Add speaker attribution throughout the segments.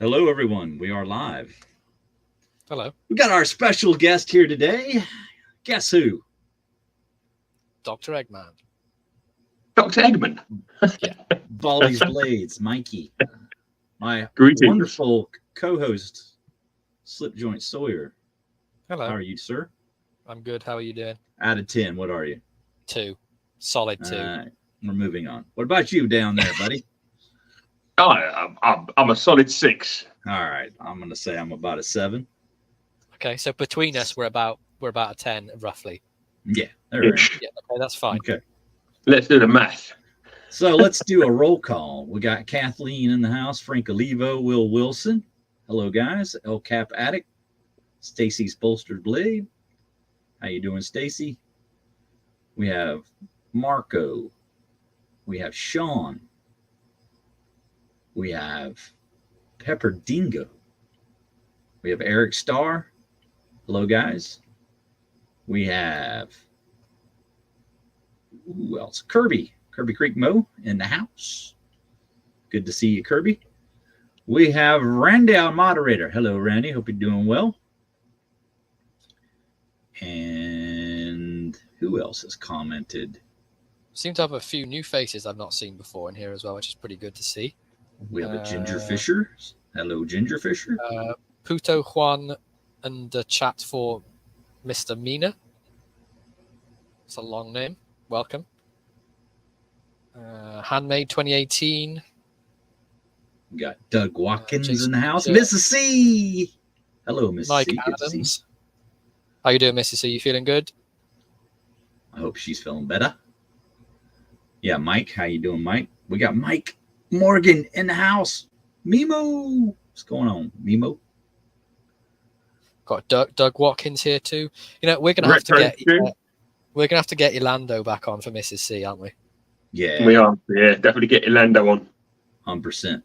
Speaker 1: Hello, everyone. We are live.
Speaker 2: Hello,
Speaker 1: We got our special guest here today. Guess who?
Speaker 2: Dr. Eggman.
Speaker 3: Dr. Eggman.
Speaker 2: Yeah.
Speaker 1: Baldy's Blades, Mikey. My
Speaker 3: Greetings.
Speaker 1: wonderful co-host, Slip Joint Sawyer.
Speaker 2: Hello.
Speaker 1: How are you, sir?
Speaker 2: I'm good. How are you doing?
Speaker 1: Out of 10, what are you?
Speaker 2: 2. Solid 2.
Speaker 1: We're moving on. What about you down there, buddy?
Speaker 3: I'm a solid 6.
Speaker 1: All right. I'm going to say I'm about a 7.
Speaker 2: Okay, so between us, we're about a 10, roughly.
Speaker 1: Yeah, there we are.
Speaker 2: Yeah, okay, that's fine.
Speaker 1: Okay.
Speaker 3: Let's do the math.
Speaker 1: So let's do a roll call. We got Kathleen in the house, Frank Olivo, Will Wilson. Hello, guys. El Cap Addict, Stacy's Bolstered Blade. How you doing, Stacy? We have Marco. We have Sean. We have Pepper Dingo. We have Eric Starr. Hello, guys. We have who else? Kirby Creek Mo in the house. Good to see you, Kirby. We have Randy, our moderator. Hello, Randy. Hope you're doing well. And who else has commented?
Speaker 2: Seem to have a few new faces I've not seen before in here as well, which is pretty good to see.
Speaker 1: We have a Ginger Fisher. Hello, Ginger Fisher.
Speaker 2: Puto Juan and the chat for Mr. Mina. It's a long name. Welcome. Handmade 2018.
Speaker 1: We got Doug Watkins
Speaker 2: Jason
Speaker 1: in the house.
Speaker 2: Peter.
Speaker 1: Mrs. C. Hello, Mrs.
Speaker 2: Mike
Speaker 1: C. Good to see you.
Speaker 2: Adams. How you doing, Mrs. C? You feeling good?
Speaker 1: I hope she's feeling better. Yeah, Mike. How you doing, Mike? We got Mike Morgan in the house. Mimo. What's going on, Mimo?
Speaker 2: Got Doug Watkins here too. You know, we're gonna have to get Orlando back on for Mrs. C, aren't we?
Speaker 1: Yeah.
Speaker 3: We are. Yeah, definitely get Orlando on.
Speaker 1: 100%.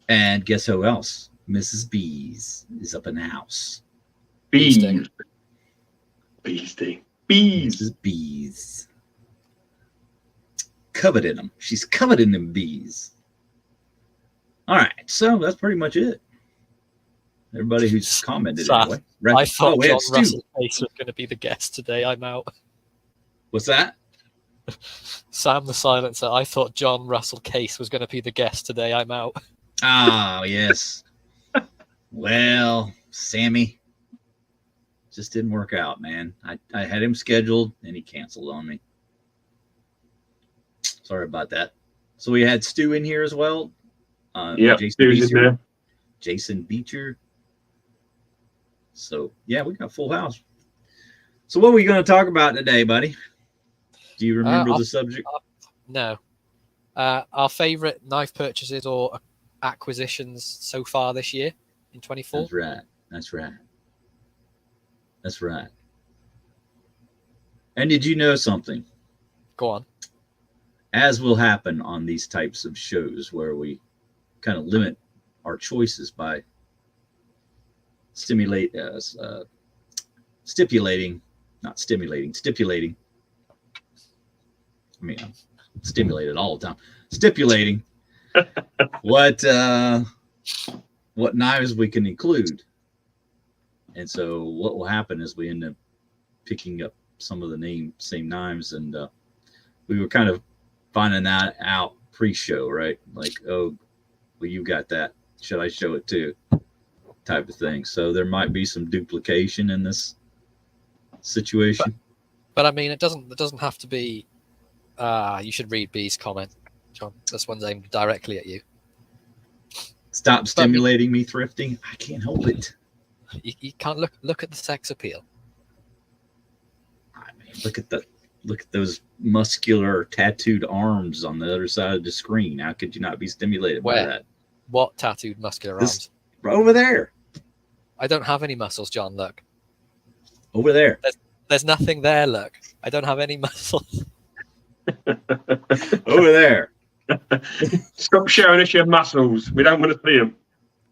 Speaker 1: And guess who else? Mrs. Bees is up in the house.
Speaker 3: Bees.
Speaker 2: Bees.
Speaker 1: Mrs. Bees. Covered in them. She's covered in them bees. All right. So that's pretty much it. Everybody who's commented anyway.
Speaker 2: I thought
Speaker 1: we
Speaker 2: John
Speaker 1: had Stu.
Speaker 2: Russell Case was going to be the guest today. I'm out.
Speaker 1: What's that?
Speaker 2: Sam the Silencer. I thought John Russell Case was going to be the guest today. I'm out.
Speaker 1: Oh, yes. Well, Sammy, just didn't work out, man. I had him scheduled and he canceled on me. Sorry about that. So we had Stu in here as well.
Speaker 3: Yeah,
Speaker 1: Jason Beecher. So, yeah, we got a full house. So what are we going to talk about today, buddy? Do you remember the subject?
Speaker 2: No. Our favorite knife purchases or acquisitions so far this year in 24?
Speaker 1: That's right. And did you know something?
Speaker 2: Go on.
Speaker 1: As will happen on these types of shows where we kind of limit our choices by stipulating. I mean, I'm stimulated all the time. Stipulating what knives we can include. And so what will happen is we end up picking up some of the same knives, and we were kind of finding that out pre-show, right? Like, oh, well, you got that. Should I show it too? Type of thing. So there might be some duplication in this situation.
Speaker 2: But I mean, it doesn't have to be. You should read B's comment, John. This one's aimed directly at you.
Speaker 1: Stop stimulating me, Thrifty. I can't help it.
Speaker 2: You can't look at the sex appeal.
Speaker 1: I mean, look at those muscular tattooed arms on the other side of the screen. How could you not be stimulated by that?
Speaker 2: What tattooed muscular arms?
Speaker 1: Over there.
Speaker 2: I don't have any muscles, John. Look.
Speaker 1: Over there.
Speaker 2: There's nothing there. Look. I don't have any muscles.
Speaker 1: Over there.
Speaker 3: Stop showing us your muscles. We don't want to see them.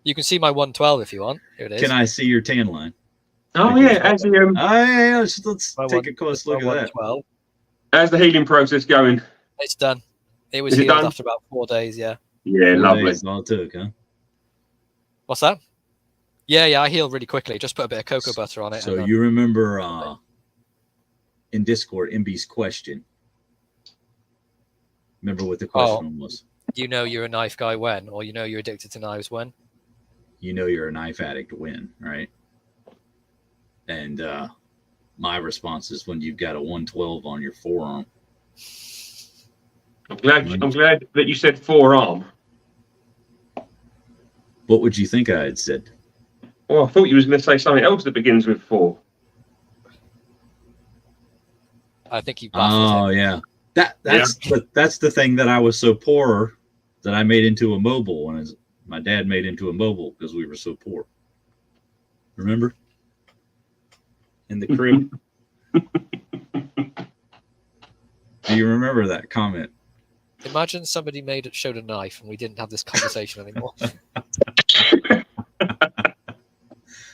Speaker 2: You can see my 112 if you want. Here it is.
Speaker 1: Can I see your tan line?
Speaker 3: Oh, yeah. As the,
Speaker 1: let's take a close look at that.
Speaker 3: How's the healing process going?
Speaker 2: It's done. It was healed after about 4 days, yeah.
Speaker 3: Yeah, lovely.
Speaker 1: All it took, huh?
Speaker 2: What's that? Yeah, I heal really quickly. Just put a bit of cocoa butter on it.
Speaker 1: So you remember in Discord, MB's question. Remember what the question was?
Speaker 2: You know you're a knife guy when, or you know you're addicted to knives when?
Speaker 1: You know you're a knife addict when, right? And my response is when you've got a 112 on your forearm.
Speaker 3: I'm glad that you said forearm.
Speaker 1: What would you think I had said?
Speaker 3: Oh, I thought you was going to say something else that begins with 4.
Speaker 2: I think you baffled him.
Speaker 1: Yeah. That's the thing that I was so poor that I made into a mobile, and my dad made into a mobile because we were so poor. Remember? In the crib. Do you remember that comment?
Speaker 2: Imagine somebody showed a knife and we didn't have this conversation anymore.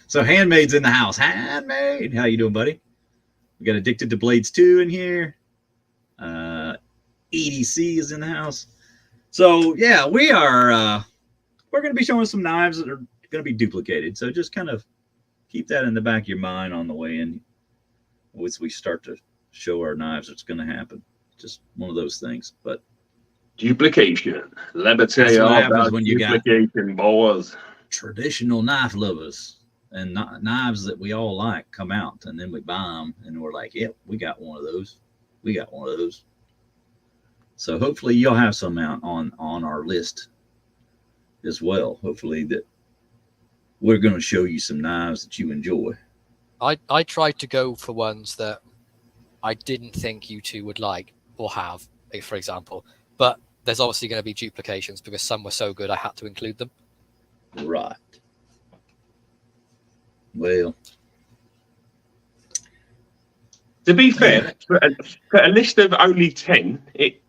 Speaker 1: So Handmaid's in the house. Handmaid, how you doing, buddy? We got Addicted to Blades 2 in here. EDC is in the house. So yeah, we are. We're going to be showing some knives that are going to be duplicated. So just kind of keep that in the back of your mind on the way in. Once we start to show our knives, it's going to happen. Just one of those things. But
Speaker 3: duplication. Let me tell you all about
Speaker 1: when you
Speaker 3: duplication, boys.
Speaker 1: Traditional knife lovers and knives that we all like come out, and then we buy them, and we're like, "Yep, we got one of those. We got one of those." So hopefully you'll have some out on our list as well. Hopefully that we're going to show you some knives that you enjoy.
Speaker 2: I tried to go for ones that I didn't think you two would like or have, for example. But there's obviously going to be duplications because some were so good I had to include them.
Speaker 1: Right. Well,
Speaker 3: to be fair, for a list of only 10, it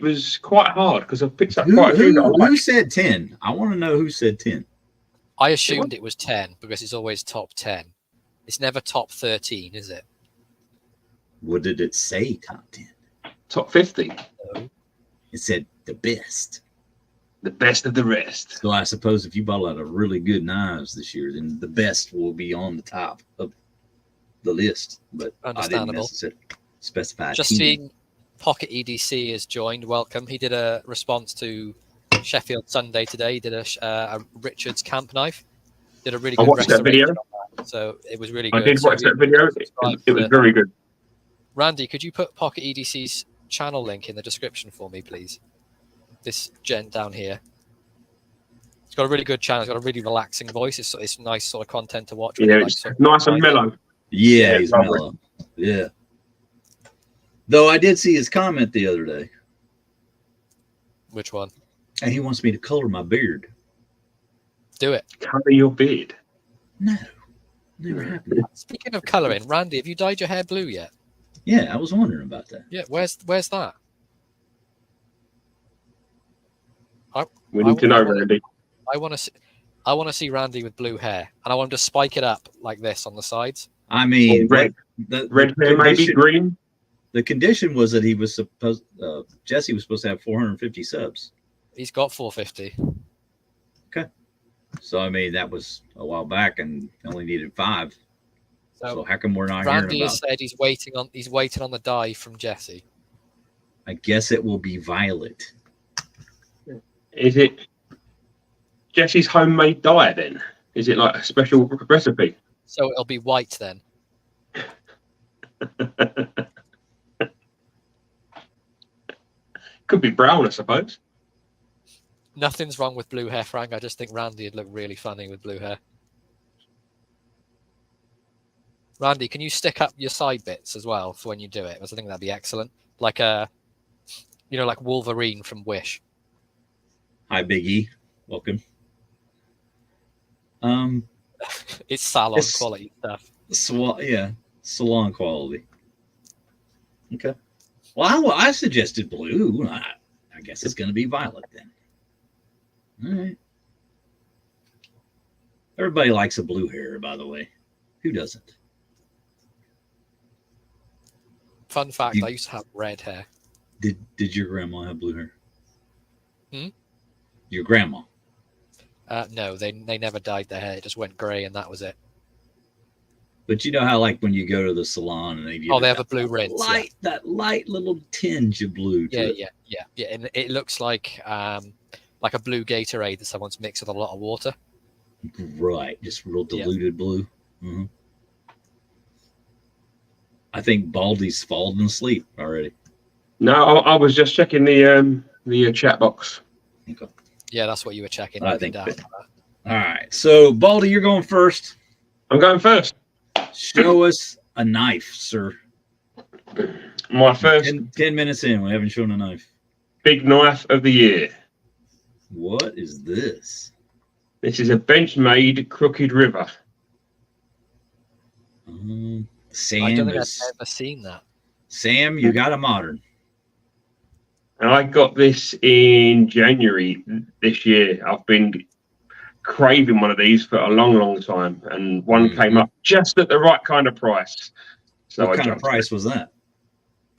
Speaker 3: was quite hard because I've picked up quite a few.
Speaker 1: Who said 10? I want to know who said 10.
Speaker 2: I assumed it was 10 because it's always top 10. It's never top 13, is it?
Speaker 1: What did it say? Top 10.
Speaker 3: Top 50.
Speaker 1: No. It said the best.
Speaker 3: The best of the rest.
Speaker 1: So I suppose if you bought a lot of really good knives this year, then the best will be on the top of the list. But I didn't necessarily specify.
Speaker 2: Just seeing Pocket EDC has joined. Welcome. He did a response to Sheffield Sunday today. He did a Richards camp knife. Did a really good
Speaker 3: watched that video.
Speaker 2: So it was really good.
Speaker 3: I did watch that video. It was very good.
Speaker 2: Randy, could you put Pocket EDC's channel link in the description for me, please? This gent down here. It's got a really good channel. It's got a really relaxing voice. It's nice sort of content to watch.
Speaker 3: Yeah, it's nice and mellow.
Speaker 1: Yeah, he's mellow. Yeah. Though I did see his comment the other day.
Speaker 2: Which one?
Speaker 1: And he wants me to color my beard.
Speaker 2: Do it.
Speaker 3: Color your beard?
Speaker 1: No. Never happened.
Speaker 2: Speaking of coloring, Randy, have you dyed your hair blue yet?
Speaker 1: Yeah, I was wondering about that.
Speaker 2: Yeah, where's that?
Speaker 3: We need to know, Randy.
Speaker 2: I want to see Randy with blue hair, and I want him to spike it up like this on the sides.
Speaker 1: I mean,
Speaker 3: red hair, maybe green.
Speaker 1: The condition was that he was supposed. Jesse was supposed to have 450 subs.
Speaker 2: He's got 450.
Speaker 1: Okay, so I mean that was a while back, and only needed 5. So how come we're not hearing about?
Speaker 2: Randy has said he's waiting on the dye from Jesse.
Speaker 1: I guess it will be violet.
Speaker 3: Is it Jesse's homemade dye then? Is it like a special recipe?
Speaker 2: So it'll be white then.
Speaker 3: Could be brown, I suppose.
Speaker 2: Nothing's wrong with blue hair, Frank. I just think Randy would look really funny with blue hair. Randy, can you stick up your side bits as well for when you do it? I think that'd be excellent. Like like Wolverine from Wish.
Speaker 1: Hi, Big E. Welcome.
Speaker 2: It's salon quality stuff.
Speaker 1: Salon quality. Okay. Well, I suggested blue. I guess it's going to be violet then. All right. Everybody likes a blue hair, by the way. Who doesn't?
Speaker 2: Fun fact, I used to have red hair.
Speaker 1: Did your grandma have blue hair?
Speaker 2: Hmm?
Speaker 1: Your grandma?
Speaker 2: No, they never dyed their hair. It just went grey, and that was it.
Speaker 1: But you know how, like, when you go to the salon and they give
Speaker 2: they have a blue rinse.
Speaker 1: that light little tinge of blue to it.
Speaker 2: Yeah. And it looks like a blue Gatorade that someone's mixed with a lot of water.
Speaker 1: Right, just real diluted blue. Mm-hmm. I think Baldy's fallen asleep already.
Speaker 3: No, I was just checking the chat box.
Speaker 1: Okay.
Speaker 2: Yeah, that's what you were checking.
Speaker 1: I think. All right, so Baldy, you're going first.
Speaker 3: I'm going first.
Speaker 1: Show us a knife, sir.
Speaker 3: My first
Speaker 1: 10 minutes in, we haven't shown a knife.
Speaker 3: Big knife of the year.
Speaker 1: What is this?
Speaker 3: This is a Benchmade Crooked River.
Speaker 1: Sam,
Speaker 2: I don't think I've ever seen that.
Speaker 1: Sam, you got a modern.
Speaker 3: And I got this in January this year. I've been craving one of these for a long time, and one came up just at the right kind of price. So
Speaker 1: what kind of price was that?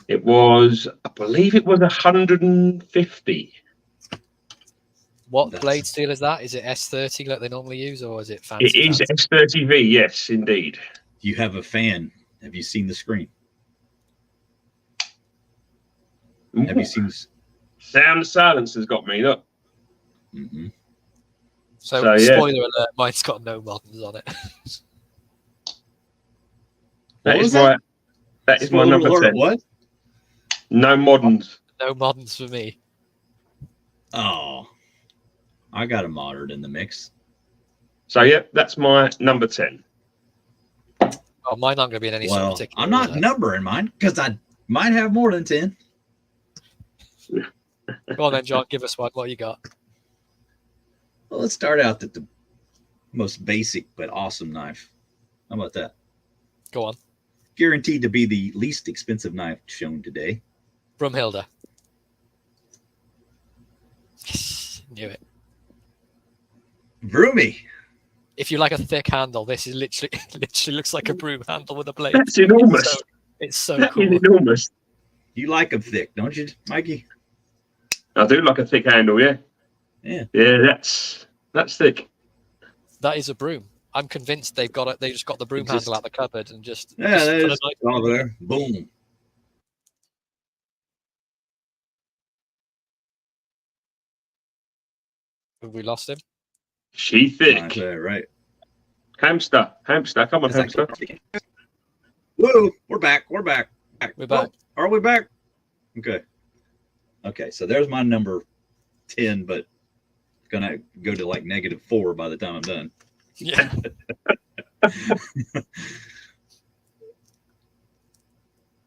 Speaker 3: It was, I believe it was 150.
Speaker 2: What blade steel is that? Is it S30 like they normally use, or is it fancy?
Speaker 3: It is S30V, yes, indeed.
Speaker 1: You have a fan. Have you seen the screen?
Speaker 3: Ooh.
Speaker 1: Have you seen?
Speaker 3: Sound silence has got me. Look.
Speaker 1: Mm-hmm.
Speaker 2: So spoiler alert, mine's got no moderns on it.
Speaker 3: That is my number 10.
Speaker 1: What?
Speaker 3: No moderns.
Speaker 2: No moderns for me.
Speaker 1: Oh, I got a modern in the mix.
Speaker 3: So yeah, that's my number 10.
Speaker 2: Oh, mine aren't going to be in any sort of particular
Speaker 1: I'm not
Speaker 2: order.
Speaker 1: numbering mine because I might have more than 10.
Speaker 2: Go on then, John. Give us one. What you got?
Speaker 1: Well, let's start out at the most basic but awesome knife. How about that?
Speaker 2: Go on.
Speaker 1: Guaranteed to be the least expensive knife shown today.
Speaker 2: Brumhilda. Knew it.
Speaker 1: Broomy.
Speaker 2: If you like a thick handle, this is literally looks like a broom handle with a blade.
Speaker 3: That's enormous.
Speaker 2: It's so
Speaker 3: That
Speaker 2: cool.
Speaker 3: is enormous.
Speaker 1: You like them thick, don't you, Mikey?
Speaker 3: I do like a thick handle, yeah.
Speaker 1: Yeah.
Speaker 3: Yeah, that's thick.
Speaker 2: That is a broom. I'm convinced they've got it. They just got the broom handle out of the cupboard and just
Speaker 1: Yeah,
Speaker 2: just
Speaker 1: there's
Speaker 2: put a knife
Speaker 1: over there. Boom.
Speaker 2: Have we lost him?
Speaker 3: She thick.
Speaker 1: That's right.
Speaker 3: Hamster. Come on, hamster.
Speaker 1: Whoa, we're back. We're back.
Speaker 2: We're back.
Speaker 1: Oh, are we back? Okay, so there's my number 10, but it's gonna go to like -4 by the time I'm done.
Speaker 2: Yeah.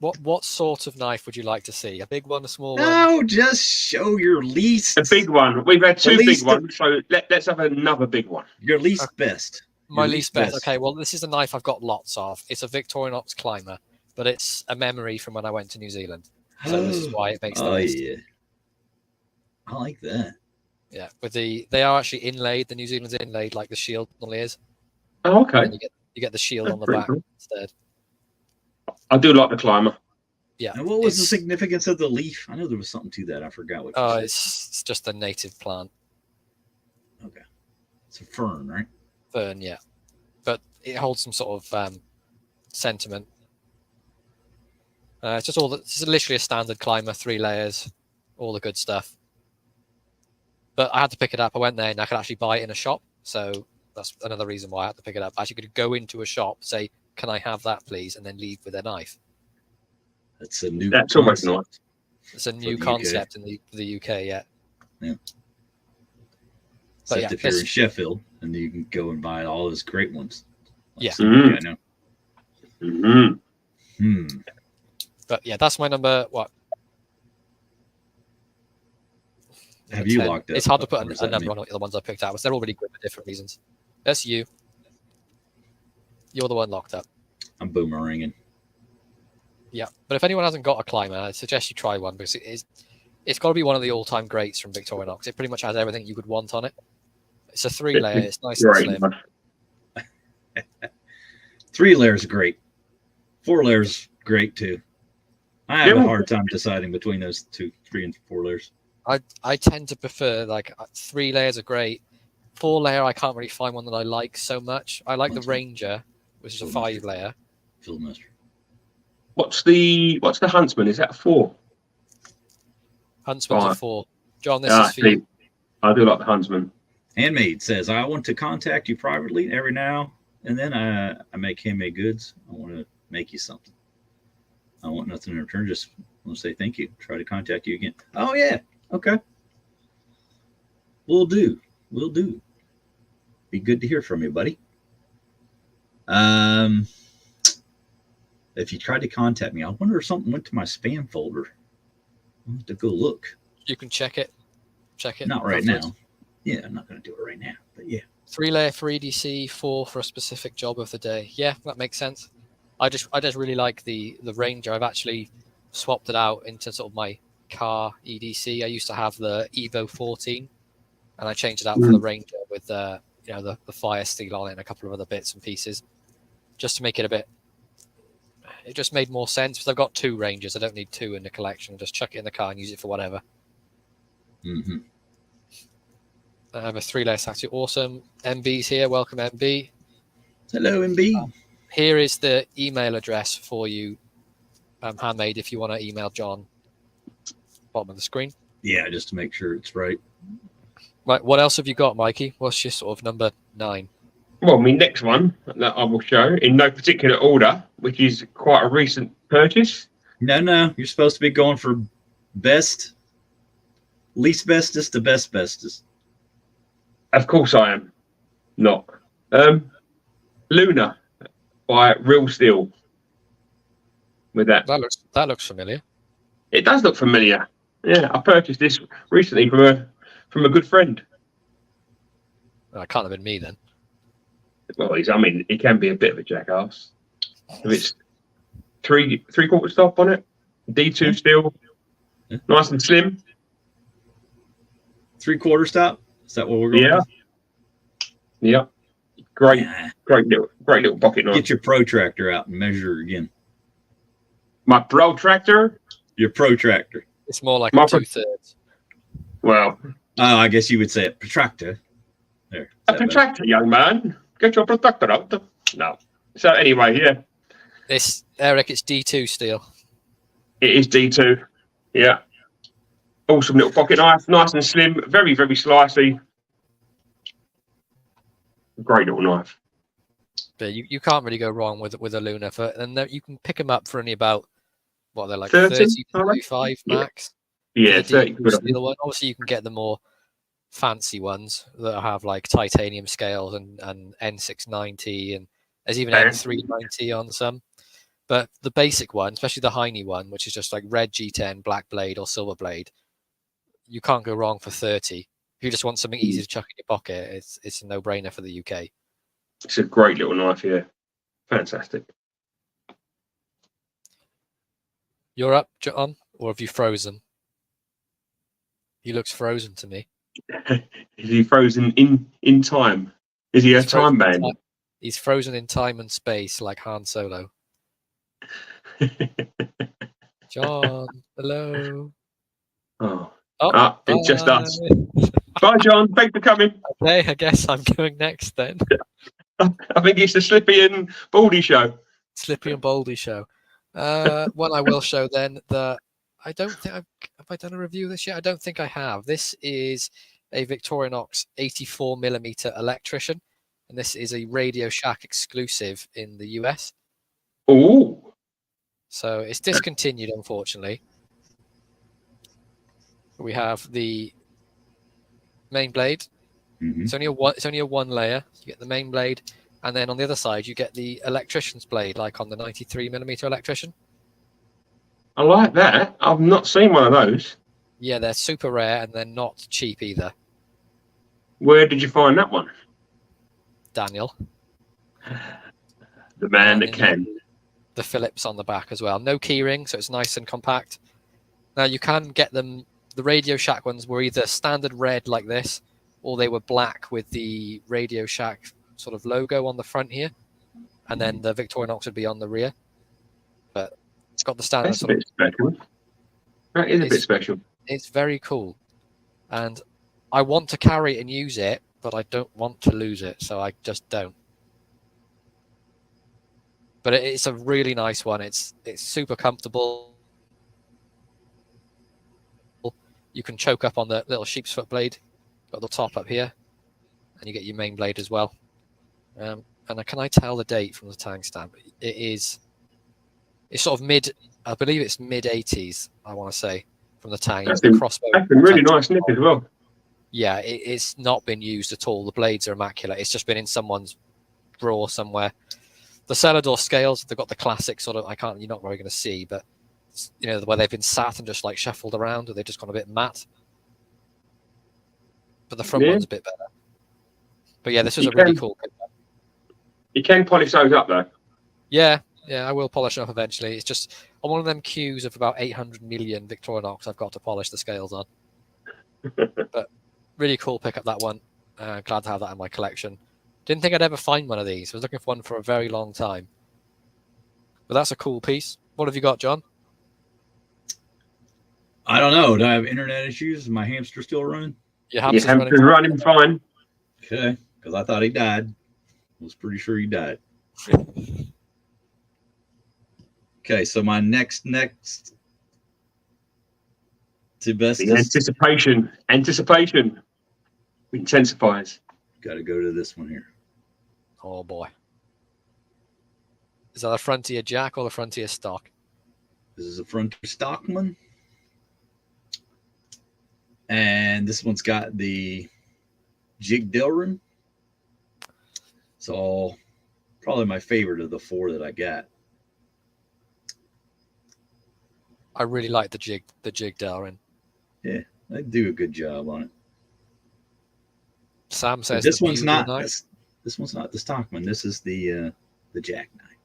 Speaker 2: What sort of knife would you like to see? A big one, a small one?
Speaker 1: No, just show your least.
Speaker 3: A big one. We've had two big
Speaker 1: least
Speaker 3: ones, so let's have another big one.
Speaker 1: Your least best.
Speaker 2: My
Speaker 1: Your
Speaker 2: least best. Okay, well, this is a knife I've got lots of. It's a Victorinox Climber, but it's a memory from when I went to New Zealand. So this is why it makes the list.
Speaker 1: Yeah. I like that.
Speaker 2: Yeah, they are actually inlaid. The New Zealand's inlaid like the shield normally is.
Speaker 3: Oh, okay.
Speaker 2: And you get the shield on the
Speaker 3: pretty
Speaker 2: back
Speaker 3: cool.
Speaker 2: instead.
Speaker 3: I do like the climber.
Speaker 2: Yeah.
Speaker 1: And what was the significance of the leaf? I know there was something to that. I forgot what.
Speaker 2: Oh, it's just a native plant.
Speaker 1: Okay. It's a fern, right?
Speaker 2: Fern, yeah. But it holds some sort of sentiment. It's just it's literally a standard climber, 3 layers, all the good stuff. But I had to pick it up. I went there and I could actually buy it in a shop. So that's another reason why I had to pick it up. I actually could go into a shop, say, "Can I have that, please?" and then leave with a knife.
Speaker 1: That's a new.
Speaker 3: That's almost nice.
Speaker 2: It's a new
Speaker 1: the
Speaker 2: concept in the UK, yeah.
Speaker 1: Yeah.
Speaker 2: But
Speaker 1: Except if you're in Sheffield, and you can go and buy all those great ones.
Speaker 2: Yeah.
Speaker 1: I know.
Speaker 3: Mm-hmm.
Speaker 2: But yeah, that's my number. What?
Speaker 1: Have you
Speaker 2: 10.
Speaker 1: locked up?
Speaker 2: It's hard to put
Speaker 1: Or is
Speaker 2: a
Speaker 1: that
Speaker 2: number
Speaker 1: me?
Speaker 2: on the ones I picked out, because they're all really good for different reasons. That's you. You're the one locked up.
Speaker 1: I'm boomeranging.
Speaker 2: Yeah, but if anyone hasn't got a climber, I suggest you try one, because it's got to be one of the all-time greats from Victorinox. It pretty much has everything you could want on it. It's a 3-layer. It's nice and
Speaker 3: Great.
Speaker 2: slim.
Speaker 1: 3 layers, great. 4 layers, great too. I have a hard time deciding between those 2, 3, and 4 layers.
Speaker 2: I tend to prefer 3 layers are great. 4-layer, I can't really find one that I like so much. I like the Ranger, which is a 5-layer.
Speaker 1: Fieldmaster.
Speaker 3: What's the Huntsman? Is that a 4?
Speaker 2: Huntsman's a
Speaker 3: 5.
Speaker 2: 4. John, this is for
Speaker 3: see,
Speaker 2: you.
Speaker 3: I do like the Huntsman.
Speaker 1: Handmade says, I want to contact you privately every now and then. I make handmade goods. I want to make you something. I want nothing in return. Just want to say thank you. Try to contact you again. Oh, yeah. Okay. Will do. Will do. Be good to hear from you, buddy. If you tried to contact me, I wonder if something went to my spam folder. I'll have to go look.
Speaker 2: You can check it. Check it.
Speaker 1: Not right now. Yeah, I'm not going to do it right now. But yeah.
Speaker 2: 3-layer for EDC, 4 for a specific job of the day. Yeah, that makes sense. I just really like the Ranger. I've actually swapped it out into sort of my car EDC. I used to have the Evo 14, and I changed it out for the Ranger with the fire steel on it and a couple of other bits and pieces, just to make it a bit. It just made more sense because I've got 2 Rangers. I don't need 2 in the collection. Just chuck it in the car and use it for whatever.
Speaker 1: Mm-hmm.
Speaker 2: I have a 3-layer statue. Awesome. MB's here. Welcome, MB.
Speaker 1: Hello, MB.
Speaker 2: Here is the email address for you, Handmade, if you want to email John. Bottom of the screen.
Speaker 1: Yeah, just to make sure it's right.
Speaker 2: Right. What else have you got, Mikey? What's your sort of number 9?
Speaker 3: Well, my next one that I will show in no particular order, which is quite a recent purchase.
Speaker 1: No. You're supposed to be going for best, least bestest to best bestest.
Speaker 3: Of course I am. Not. Luna by Real Steel. With that.
Speaker 2: That looks familiar.
Speaker 3: It does look familiar. Yeah, I purchased this recently from a good friend.
Speaker 2: Well, it can't have been me then.
Speaker 3: Well, he can be a bit of a jackass. If it's three-quarter stop on it, D2 steel, nice and slim.
Speaker 1: 3/4 stop. Is that what we're going?
Speaker 3: Yeah. Great little pocket knife.
Speaker 1: Get your protractor out and measure again.
Speaker 3: My protractor.
Speaker 1: Your protractor.
Speaker 2: It's more like a 2/3.
Speaker 3: Well,
Speaker 1: I guess you would say a protractor. There.
Speaker 3: A protractor, young man. Get your protractor out. No. So anyway, yeah.
Speaker 2: Eric, it's D2 steel.
Speaker 3: It is D2. Yeah. Awesome little pocket knife, nice and slim, very, very slicey. Great little knife.
Speaker 2: Yeah, you can't really go wrong with a Luna and you can pick them up for only about what they're like
Speaker 3: 30
Speaker 2: to 35 max.
Speaker 3: Yeah, 30
Speaker 2: steel one. Obviously, you can get the more fancy ones that have like titanium scales and N690 and there's even N390 on some. But the basic one, especially the Heine one, which is just like red G10, black blade or silver blade, you can't go wrong for 30. If you just want something easy to chuck in your pocket, it's a no-brainer for the UK.
Speaker 3: It's a great little knife, yeah. Fantastic.
Speaker 2: You're up, John, or have you frozen? He looks frozen to me.
Speaker 3: Is he frozen in time? Is he a time band?
Speaker 2: He's frozen in time and space like Han Solo. John, hello.
Speaker 3: It's just us. Bye, John. Thanks for coming.
Speaker 2: Okay, I guess I'm going next then.
Speaker 3: I think it's the Slippy and Baldy show.
Speaker 2: Slippy and Baldy show. One I will show then that I don't think have I done a review of this yet? I don't think I have. This is a Victorinox 84mm electrician, and this is a Radio Shack exclusive in the US.
Speaker 3: Oh.
Speaker 2: So it's discontinued, unfortunately. We have the main blade.
Speaker 1: Mm-hmm.
Speaker 2: It's only a one layer. You get the main blade, and then on the other side you get the electrician's blade, like on the 93mm electrician.
Speaker 3: I like that. I've not seen one of those.
Speaker 2: Yeah, they're super rare and they're not cheap either.
Speaker 3: Where did you find that one?
Speaker 2: Daniel.
Speaker 3: The man that can.
Speaker 2: The Phillips on the back as well. No keyring, so it's nice and compact. Now you can get them. The Radio Shack ones were either standard red like this, or they were black with the Radio Shack sort of logo on the front here, and then the Victorinox would be on the rear. But it's got the standard.
Speaker 3: That's a bit special. That is a bit special.
Speaker 2: It's very cool, and I want to carry it and use it, but I don't want to lose it, so I just don't. But it's a really nice one. It's super comfortable. You can choke up on the little sheep's foot blade. Got the top up here, and you get your main blade as well. And can I tell the date from the timestamp? It's sort of I believe it's mid-80s, I want to say, from the tang.
Speaker 3: That's
Speaker 2: The
Speaker 3: been
Speaker 2: crossbow.
Speaker 3: really nice nick as well.
Speaker 2: Yeah, it's not been used at all. The blades are immaculate. It's just been in someone's drawer somewhere. The Celador scales, they've got the classic sort of, you're not really going to see, but where they've been sat and just like shuffled around, or they've just gone a bit matte. But the front one's a bit better. But yeah, this was really cool.
Speaker 3: You can polish those up though.
Speaker 2: Yeah, I will polish up eventually. It's just on one of them queues of about 800 million Victorinox I've got to polish the scales on. But really cool pick up that one. Glad to have that in my collection. Didn't think I'd ever find one of these. I was looking for one for a very long time. But that's a cool piece. What have you got, John?
Speaker 1: I don't know. Do I have internet issues? Is my hamster still running?
Speaker 2: Your hamster's
Speaker 3: running fine.
Speaker 1: Okay, because I thought he died. I was pretty sure he died. Okay, so my next to best.
Speaker 3: The anticipation intensifies.
Speaker 1: Got to go to this one here.
Speaker 2: Oh boy. Is that a Frontier Jack or the Frontier Stock?
Speaker 1: This is a Frontier Stockman. And this one's got the jig Delrin. So probably my favorite of the four that I got.
Speaker 2: I really like the jig Delrin.
Speaker 1: Yeah, they do a good job on it.
Speaker 2: Sam says
Speaker 1: this one's not this one's not the Stockman. This is the jackknife.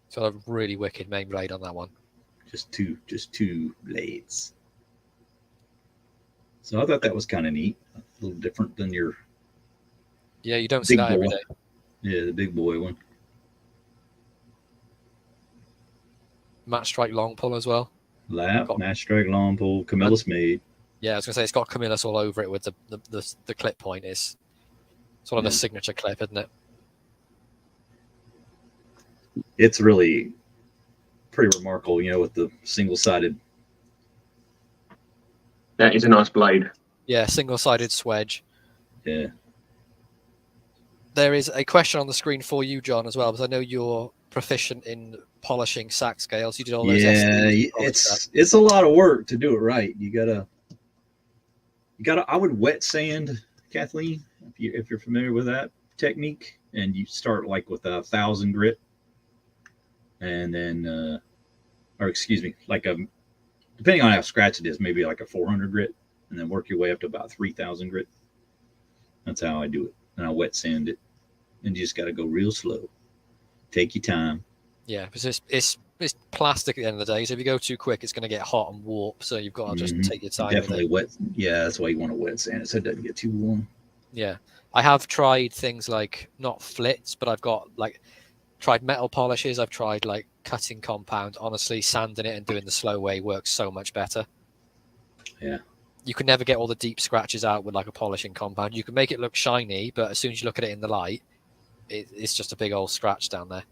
Speaker 2: So a really wicked main blade on that one.
Speaker 1: Just two blades. So I thought that was kind of neat. A little different than your.
Speaker 2: Yeah, you don't see that every day.
Speaker 1: Yeah, the big boy one.
Speaker 2: Match strike long pull as well.
Speaker 1: Match strike long pull. Camillus made.
Speaker 2: Yeah, I was gonna say it's got Camillus all over it with the clip point. Is sort of a signature clip, isn't it?
Speaker 1: It's really pretty remarkable, with the single-sided.
Speaker 3: That is a nice blade.
Speaker 2: Yeah, single-sided swedge.
Speaker 1: Yeah.
Speaker 2: There is a question on the screen for you, John, as well, because I know you're proficient in polishing sack scales. You did all those.
Speaker 1: Yeah, it's a lot of work to do it right. You gotta. I would wet sand, Kathleen, if you're familiar with that technique, and you start like with 1,000 grit, and then, or excuse me, like depending on how scratched it is, maybe like a 400 grit, and then work your way up to about 3,000 grit. That's how I do it, and I wet sand it, and you just got to go real slow. Take your time.
Speaker 2: Yeah, because it's plastic at the end of the day. So if you go too quick, it's going to get hot and warp. So you've got to just take your time.
Speaker 1: Definitely wet. Yeah, that's why you want to wet sand it so it doesn't get too warm.
Speaker 2: Yeah, I have tried things like not flits, but I've got tried metal polishes. I've tried cutting compound. Honestly, sanding it and doing the slow way works so much better.
Speaker 1: Yeah.
Speaker 2: You can never get all the deep scratches out with a polishing compound. You can make it look shiny, but as soon as you look at it in the light, it's just a big old scratch down there.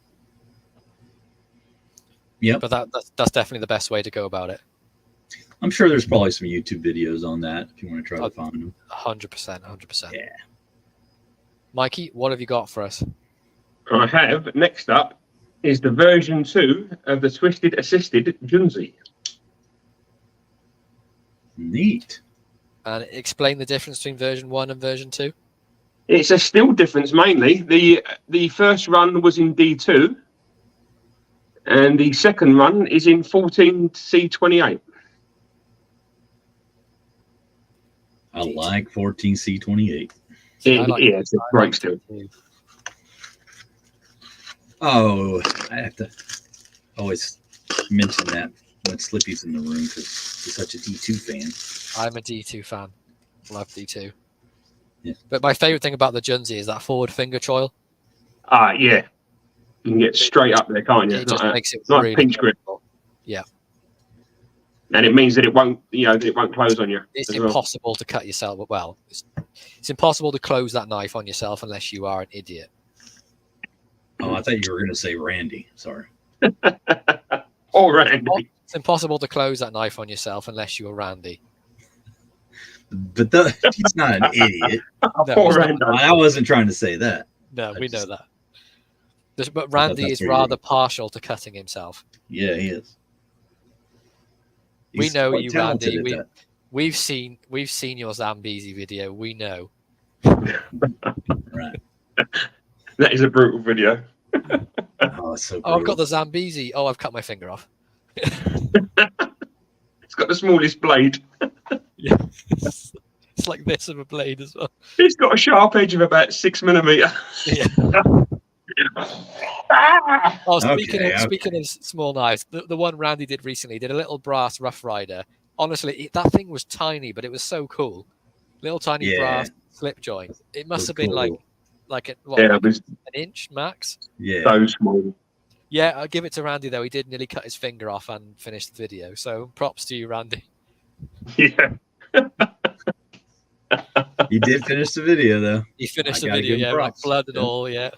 Speaker 1: Yeah.
Speaker 2: But that's definitely the best way to go about it.
Speaker 1: I'm sure there's probably some YouTube videos on that if you want to try to find them.
Speaker 2: 100%.
Speaker 1: Yeah.
Speaker 2: Mikey, what have you got for us?
Speaker 3: I have, next up, is the version 2 of the Twisted Assisted Junzi.
Speaker 1: Neat.
Speaker 2: And explain the difference between version 1 and version 2.
Speaker 3: It's a steel difference mainly. The first run was in D2, and the second run is in 14C28.
Speaker 1: I like 14C28.
Speaker 3: It's a great steel.
Speaker 1: Oh, I have to always mention that when Slippy's in the room because he's such a D2 fan.
Speaker 2: I'm a D2 fan. Love D2.
Speaker 1: Yeah.
Speaker 2: But my favorite thing about the Junzi is that forward finger choil.
Speaker 3: Yeah. You can get straight up there, can't you?
Speaker 2: It just makes it
Speaker 3: not
Speaker 2: really
Speaker 3: pinch grip.
Speaker 2: Yeah.
Speaker 3: And it means that it won't, that it won't close on you.
Speaker 2: It's
Speaker 3: as well.
Speaker 2: impossible to cut yourself. Well, it's impossible to close that knife on yourself unless you are an idiot.
Speaker 1: Oh, I thought you were going to say Randy. Sorry.
Speaker 3: Or Randy.
Speaker 2: It's impossible to close that knife on yourself unless you're Randy.
Speaker 1: But he's not an idiot.
Speaker 2: No,
Speaker 3: Poor
Speaker 2: he's not.
Speaker 3: Randy.
Speaker 1: I wasn't trying to say that.
Speaker 2: No, we know
Speaker 1: just-
Speaker 2: that. But Randy
Speaker 1: that's
Speaker 2: is
Speaker 1: where
Speaker 2: rather
Speaker 1: you're-
Speaker 2: partial to cutting himself.
Speaker 1: Yeah, he is.
Speaker 2: We
Speaker 1: He's
Speaker 2: know
Speaker 1: quite
Speaker 2: you,
Speaker 1: talented
Speaker 2: Randy.
Speaker 1: at that.
Speaker 2: We've seen your Zambezi video. We know.
Speaker 1: Right.
Speaker 3: That is a brutal video.
Speaker 1: Oh, it's so
Speaker 2: Oh, I've got
Speaker 1: brutal.
Speaker 2: the Zambezi. Oh, I've cut my finger off.
Speaker 3: It's got the smallest blade.
Speaker 2: Yeah. It's like this of a blade as well.
Speaker 3: It's got a sharp edge of about 6mm.
Speaker 2: Yeah. Oh,
Speaker 1: Okay.
Speaker 2: speaking of small knives, the one Randy did recently did a little brass Rough Rider. Honestly, that thing was tiny, but it was so cool. Little tiny
Speaker 1: Yeah.
Speaker 2: brass slip joint. It must
Speaker 1: Was
Speaker 2: have been
Speaker 1: cool.
Speaker 2: like
Speaker 3: It
Speaker 2: like
Speaker 3: was
Speaker 2: an inch max.
Speaker 1: Yeah.
Speaker 3: so small.
Speaker 2: Yeah, I'll give it to Randy though. He did nearly cut his finger off and finish the video. So props to you, Randy.
Speaker 3: Yeah.
Speaker 1: He did finish the video, though.
Speaker 2: He finished
Speaker 1: I
Speaker 2: the
Speaker 1: gotta
Speaker 2: video,
Speaker 1: give him
Speaker 2: yeah, like
Speaker 1: props.
Speaker 2: blood and
Speaker 1: Yeah.
Speaker 2: all, yeah.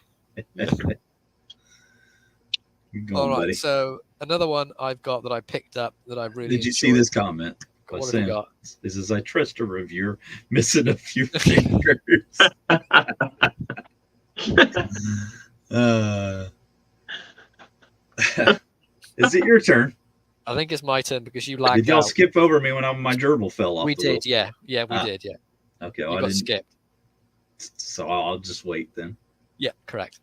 Speaker 1: Keep going,
Speaker 2: All right,
Speaker 1: buddy.
Speaker 2: so another one I've got that I picked up that I really
Speaker 1: Did you see
Speaker 2: enjoyed.
Speaker 1: this comment? by
Speaker 2: What have you
Speaker 1: Sam?
Speaker 2: got?
Speaker 1: This is I trust a reviewer missing a few fingers. Is it your turn?
Speaker 2: I think it's my turn because you lagged
Speaker 1: Did y'all
Speaker 2: out.
Speaker 1: skip over me when my gerbil fell off?
Speaker 2: We
Speaker 1: the
Speaker 2: did,
Speaker 1: little-
Speaker 2: yeah. Yeah, we
Speaker 1: Ah.
Speaker 2: did, yeah.
Speaker 1: Okay,
Speaker 2: You
Speaker 1: well, I
Speaker 2: got
Speaker 1: didn't.
Speaker 2: skipped.
Speaker 1: So I'll just wait then.
Speaker 2: Yeah, correct.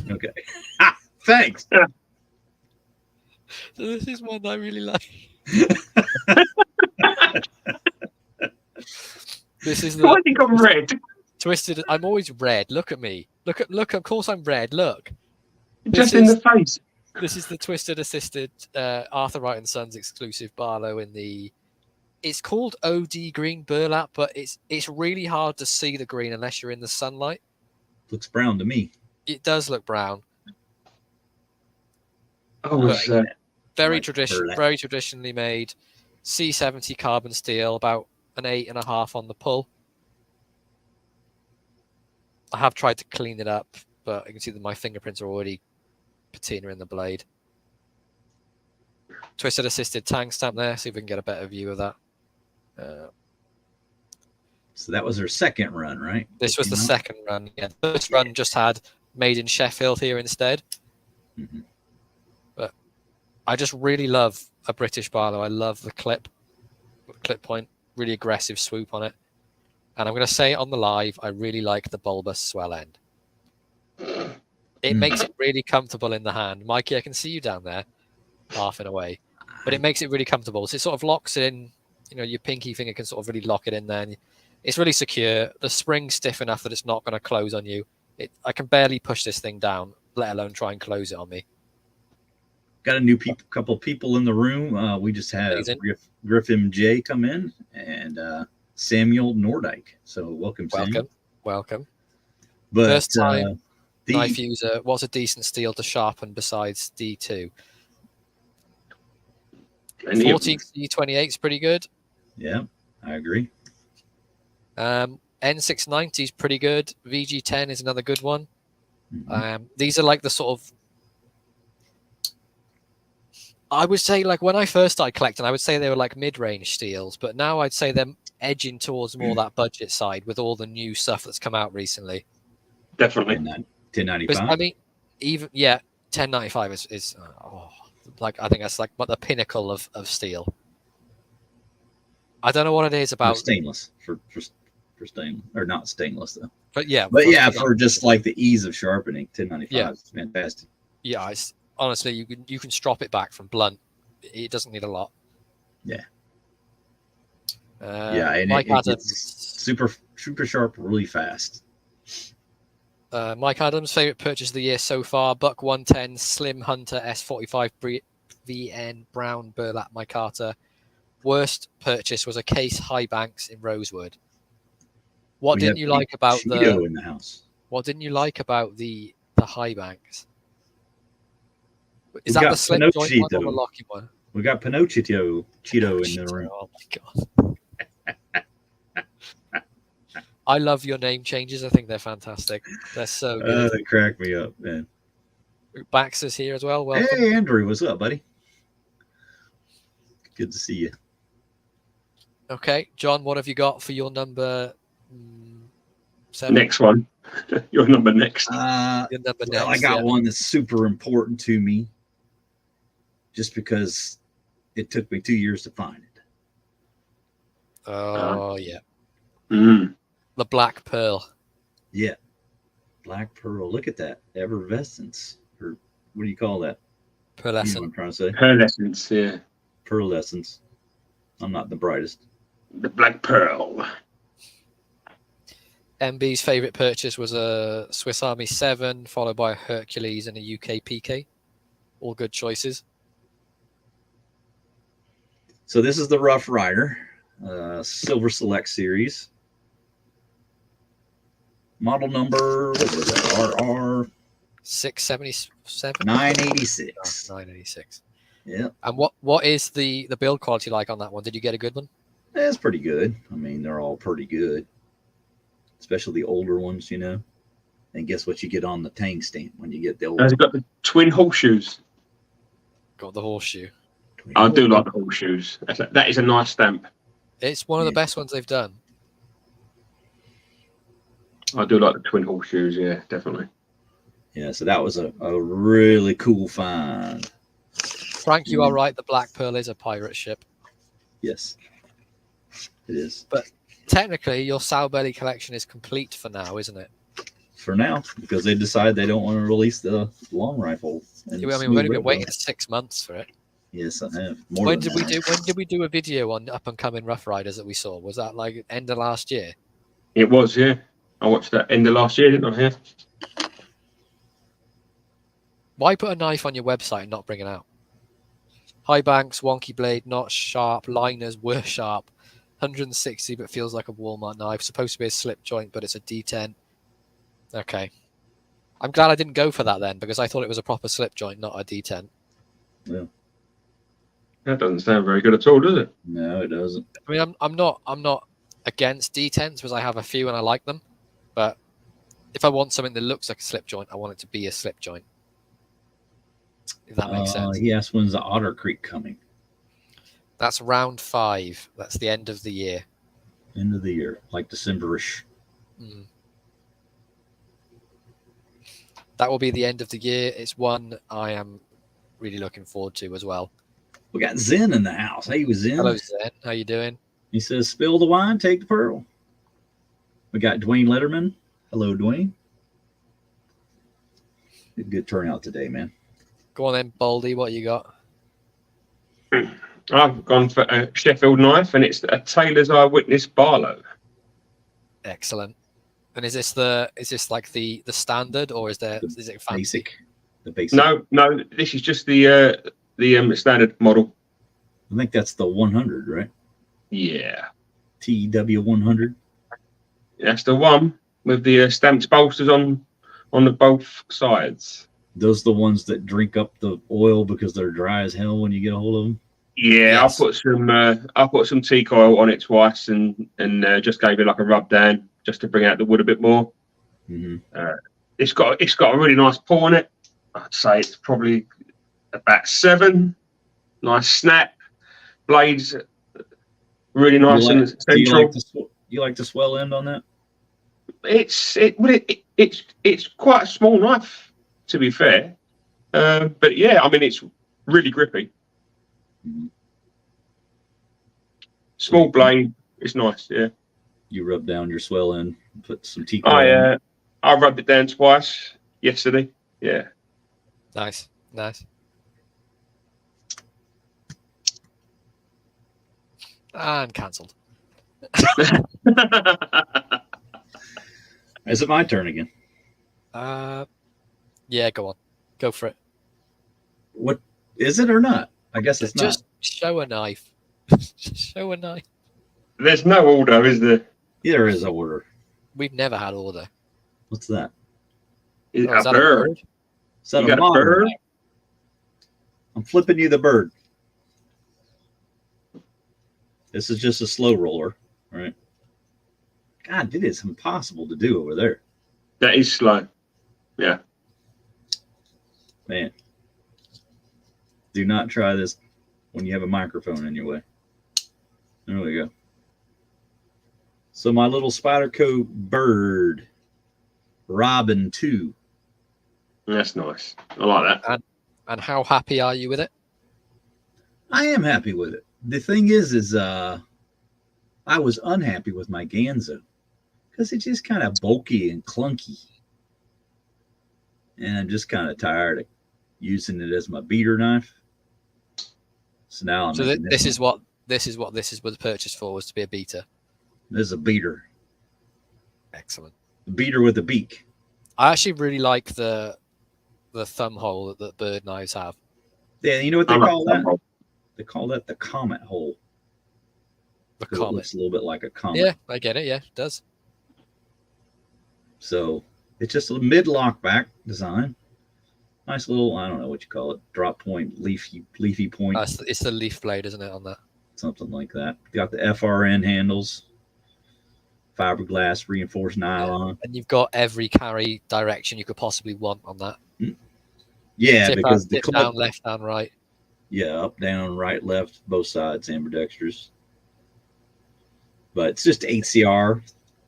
Speaker 1: Okay. Thanks.
Speaker 2: So this is one I really like. This is
Speaker 3: I
Speaker 2: the
Speaker 3: think I'm red.
Speaker 2: twisted. I'm always red. Look at me. Look. Of course, I'm red. Look.
Speaker 3: Just
Speaker 2: This
Speaker 3: in
Speaker 2: is-
Speaker 3: the face.
Speaker 2: This is the Twisted Assisted Arthur Wright and Sons exclusive Barlow in the. It's called OD green burlap, but it's really hard to see the green unless you're in the sunlight.
Speaker 1: Looks brown to me.
Speaker 2: It does look brown.
Speaker 3: Oh, it's,
Speaker 2: Very
Speaker 1: Like burlap.
Speaker 2: very traditionally made. C70 carbon steel, about an 8.5 on the pull. I have tried to clean it up, but you can see that my fingerprints are already patina in the blade. Twisted Assisted tang stamp there. See if we can get a better view of that.
Speaker 1: So that was her second run, right?
Speaker 2: This was the
Speaker 1: Came out?
Speaker 2: second run. Yeah, the first run just had made in Sheffield here instead.
Speaker 1: Mhm.
Speaker 2: But I just really love a British Barlow. I love the clip point, really aggressive swoop on it. And I'm going to say it on the live, I really like the bulbous swell end. It makes it really comfortable in the hand. Mikey, I can see you down there, laughing away. But it makes it really comfortable. So it sort of locks it in. You know, your pinky finger can sort of really lock it in there. And it's really secure. The spring's stiff enough that it's not going to close on you. I can barely push this thing down, let alone try and close it on me.
Speaker 1: Got a new couple people in the room. We just had
Speaker 2: Amazing.
Speaker 1: Griff MJ come in and Samuel Nordyke. So welcome, Samuel.
Speaker 2: Welcome.
Speaker 1: But,
Speaker 2: First time
Speaker 1: the-
Speaker 2: knife user. What's a decent steel to sharpen besides D2?
Speaker 3: and it-
Speaker 2: 14C28 is pretty good.
Speaker 1: Yeah, I agree.
Speaker 2: N690 is pretty good. VG10 is another good one.
Speaker 1: Mhm.
Speaker 2: These are like the sort of, I would say, like when I first started collecting, I would say they were like mid-range steels, but now I'd say they're edging towards more that budget side with all the new stuff that's come out recently.
Speaker 3: definitely.
Speaker 1: 1095.
Speaker 2: I mean, even 1095 is like I think that's like the pinnacle of steel. I don't know what it is
Speaker 1: Or
Speaker 2: about,
Speaker 1: stainless for stainless, or not stainless though.
Speaker 2: but yeah,
Speaker 1: For just like the ease of sharpening, 1095
Speaker 2: Yeah.
Speaker 1: is fantastic.
Speaker 2: yeah, honestly, you can strop it back from blunt. It doesn't need a lot.
Speaker 1: Yeah. And
Speaker 2: Mike
Speaker 1: it
Speaker 2: Adams.
Speaker 1: gets super sharp really fast.
Speaker 2: Mike Adams' favorite purchase of the year so far: Buck 110 Slim Hunter S45 VN Brown Burlap micarta. Worst purchase was a case High Banks in Rosewood. What
Speaker 1: We
Speaker 2: didn't
Speaker 1: have
Speaker 2: you like about
Speaker 1: Cheeto in the house?
Speaker 2: What didn't you like about the High Banks? Is
Speaker 1: We
Speaker 2: that
Speaker 1: got
Speaker 2: the slip joint one or the
Speaker 1: Pinocchio.
Speaker 2: locking one?
Speaker 1: We got Pinocchio Cheeto in the room.
Speaker 2: Oh my god. I love your name changes. I think they're fantastic. They're so good.
Speaker 1: They crack me up, man.
Speaker 2: Baxter's here as well. Welcome.
Speaker 1: Hey, Andrew, what's up, buddy? Good to see you.
Speaker 2: Okay, John, what have you got for your number 7?
Speaker 3: Next one. Your number next.
Speaker 2: Your number
Speaker 1: Well,
Speaker 2: next.
Speaker 1: I got
Speaker 2: yeah.
Speaker 1: one that's super important to me just because it took me 2 years to find it.
Speaker 2: Oh, yeah.
Speaker 3: Mm.
Speaker 2: The Black Pearl.
Speaker 1: Yeah. Black Pearl. Look at that. Effervescence. Or what do you call that? You know what
Speaker 2: Pearlescent.
Speaker 1: I'm trying to say?
Speaker 3: Pearlescence, yeah.
Speaker 1: Pearlescence. I'm not the brightest.
Speaker 3: The Black Pearl.
Speaker 2: MB's favourite purchase was a Swiss Army 7, followed by a Hercules and a UK PK. All good choices.
Speaker 1: So this is the Rough Rider Silver Select Series. Model number, what was that? RR
Speaker 2: 677?
Speaker 1: 986.
Speaker 2: 986.
Speaker 1: Yeah,
Speaker 2: And what is the build quality like on that one? Did you get a good one?
Speaker 1: it's pretty good. I mean, they're all pretty good, especially the older ones, you know. And guess what you get on the Tang stamp when you get the old?
Speaker 3: Has it got the twin horseshoes?
Speaker 2: Got the horseshoe.
Speaker 3: I do like the horseshoes. That is a nice stamp.
Speaker 2: It's one of the
Speaker 1: Yeah.
Speaker 2: best ones they've done.
Speaker 3: I do like the twin horseshoes, yeah, definitely.
Speaker 1: Yeah, so that was a really cool find.
Speaker 2: Frank, you are right. The Black Pearl is a pirate ship.
Speaker 1: Yes, it is.
Speaker 2: Technically, your Sow Belly collection is complete for now, isn't it?
Speaker 1: For now, because they decide they don't want to release the long rifle. And
Speaker 2: I mean,
Speaker 1: smooth
Speaker 2: we've only been
Speaker 1: red
Speaker 2: waiting
Speaker 1: dot.
Speaker 2: 6 months for it.
Speaker 1: Yes, I have. More
Speaker 2: When
Speaker 1: than
Speaker 2: did
Speaker 1: that.
Speaker 2: we do a video on up and coming Rough Riders that we saw? Was that like end of last year?
Speaker 3: It was, yeah. I watched that end of last year, didn't I? Yeah.
Speaker 2: Why put a knife on your website and not bring it out? High banks, wonky blade, not sharp. Liners were sharp. 160, but feels like a Walmart knife. Supposed to be a slip joint, but it's a D10. Okay. I'm glad I didn't go for that then, because I thought it was a proper slip joint, not a D10.
Speaker 1: Yeah.
Speaker 3: That doesn't sound very good at all, does it?
Speaker 1: No, it doesn't.
Speaker 2: I mean, I'm not against D10s because I have a few and I like them, but if I want something that looks like a slip joint, I want it to be a slip joint. If that makes sense.
Speaker 1: He asked, when's the Otter Creek coming?
Speaker 2: That's round 5. That's the end of the year.
Speaker 1: End of the year, like December-ish.
Speaker 2: Mm. That will be the end of the year. It's one I am really looking forward to as well.
Speaker 1: We got Zen in the house. Hey, Zen.
Speaker 2: Hello, Zen. How you doing?
Speaker 1: He says, spill the wine, take the pearl. We got Dwayne Letterman. Hello, Dwayne. Good turnout today, man.
Speaker 2: Go on then, Baldy. What you got?
Speaker 3: I've gone for a Sheffield knife, and it's a Taylor's Eyewitness Barlow.
Speaker 2: Excellent. And is this like the standard, or is it fancy?
Speaker 1: The basic.
Speaker 3: No, this is just the standard model.
Speaker 1: I think that's the 100, right?
Speaker 3: Yeah,
Speaker 1: TW 100.
Speaker 3: that's the one with the stamped bolsters on the both sides.
Speaker 1: Those are the ones that drink up the oil because they're dry as hell when you get a hold of them.
Speaker 3: Yeah,
Speaker 2: Yes.
Speaker 3: I put some teak oil on it twice and just gave it like a rub down just to bring out the wood a bit more.
Speaker 1: Mm-hmm.
Speaker 3: It's got a really nice pour on it. I'd say it's probably about 7. Nice snap, blades really nice and central.
Speaker 1: Do you like the swell end on that?
Speaker 3: It's quite a small knife, to be fair. But yeah, I mean it's really grippy.
Speaker 1: Mm-hmm.
Speaker 3: Small blade, it's nice. Yeah.
Speaker 1: You rub down your swell end, put some teak oil.
Speaker 3: I rubbed it down twice yesterday. Yeah.
Speaker 2: Nice. And cancelled.
Speaker 1: Is it my turn again?
Speaker 2: Yeah, go on. Go for it.
Speaker 1: What is it or not? I guess it's
Speaker 2: Just
Speaker 1: not.
Speaker 2: show a knife. Show a knife.
Speaker 3: There's no order, is there?
Speaker 1: There is a order.
Speaker 2: We've never had order.
Speaker 1: What's that?
Speaker 3: Is
Speaker 2: Oh, is
Speaker 3: a
Speaker 2: that a
Speaker 3: bird?
Speaker 1: Is that
Speaker 3: You
Speaker 1: a
Speaker 3: got a
Speaker 1: model?
Speaker 3: bird?
Speaker 1: I'm flipping you the bird. This is just a slow roller, right? God, it is impossible to do over there.
Speaker 3: That is slow. Yeah.
Speaker 1: Man, do not try this when you have a microphone in your way. There we go. So my little Spyderco bird, Robin 2.
Speaker 3: That's nice. I like that.
Speaker 2: And how happy are you with it?
Speaker 1: I am happy with it. The thing is I was unhappy with my Ganzo because it's just kind of bulky and clunky. And I'm just kind of tired of using it as my beater knife. So now I'm
Speaker 2: this is what this was purchased for, was to be a beater.
Speaker 1: This is a beater.
Speaker 2: Excellent.
Speaker 1: A beater with a beak.
Speaker 2: I actually really like the thumb hole that bird knives have.
Speaker 1: Yeah, you know what they call that? They call that the comet hole.
Speaker 2: The
Speaker 1: It
Speaker 2: comet.
Speaker 1: looks a little bit like a comet.
Speaker 2: Yeah, I get it. Yeah, it does.
Speaker 1: So it's just a mid-lock back design. Nice little, I don't know what you call it, drop point, leafy point.
Speaker 2: It's the leaf blade, isn't it, on that?
Speaker 1: Something like that. Got the FRN handles, fiberglass reinforced nylon.
Speaker 2: And you've got every carry direction you could possibly want on that.
Speaker 1: Yeah,
Speaker 2: tip
Speaker 1: because
Speaker 2: out,
Speaker 1: the
Speaker 2: tip down, left, down, right.
Speaker 1: Yeah, up, down, right, left, both sides, ambidextrous. But it's just HCR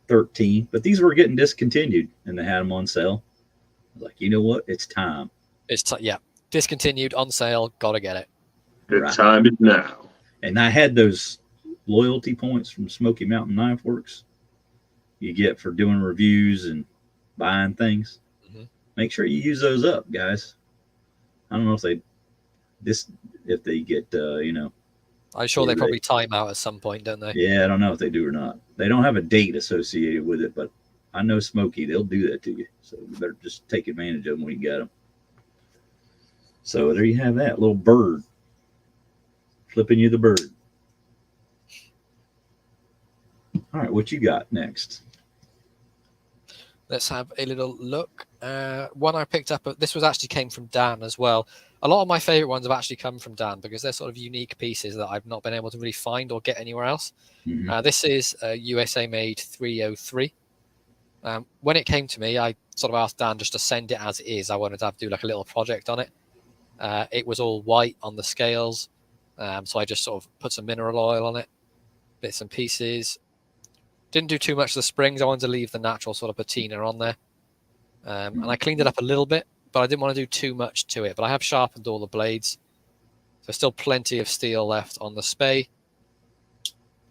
Speaker 1: 13. But these were getting discontinued, and they had them on sale. I was like, you know what? It's time.
Speaker 2: Yeah, discontinued, on sale, gotta get it.
Speaker 3: The time is now.
Speaker 1: And I had those loyalty points from Smoky Mountain Knife Works you get for doing reviews and buying things.
Speaker 2: Mm-hmm.
Speaker 1: Make sure you use those up, guys. I don't know if they get
Speaker 2: I'm sure they probably time out at some point, don't they?
Speaker 1: Yeah, I don't know if they do or not. They don't have a date associated with it, but I know Smoky, they'll do that to you. So you better just take advantage of them when you get them. So there you have that little bird. Flipping you the bird. All right, what you got next?
Speaker 2: Let's have a little look. One I picked up, this was actually came from Dan as well. A lot of my favorite ones have actually come from Dan because they're sort of unique pieces that I've not been able to really find or get anywhere else.
Speaker 1: Mm-hmm.
Speaker 2: This is a USA made 303. When it came to me, I sort of asked Dan just to send it as it is. I wanted to do like a little project on it. It was all white on the scales. So I just sort of put some mineral oil on it, bits and pieces. Didn't do too much of the springs. I wanted to leave the natural sort of patina on there. And I cleaned it up a little bit, but I didn't want to do too much to it. But I have sharpened all the blades. There's still plenty of steel left on the spay.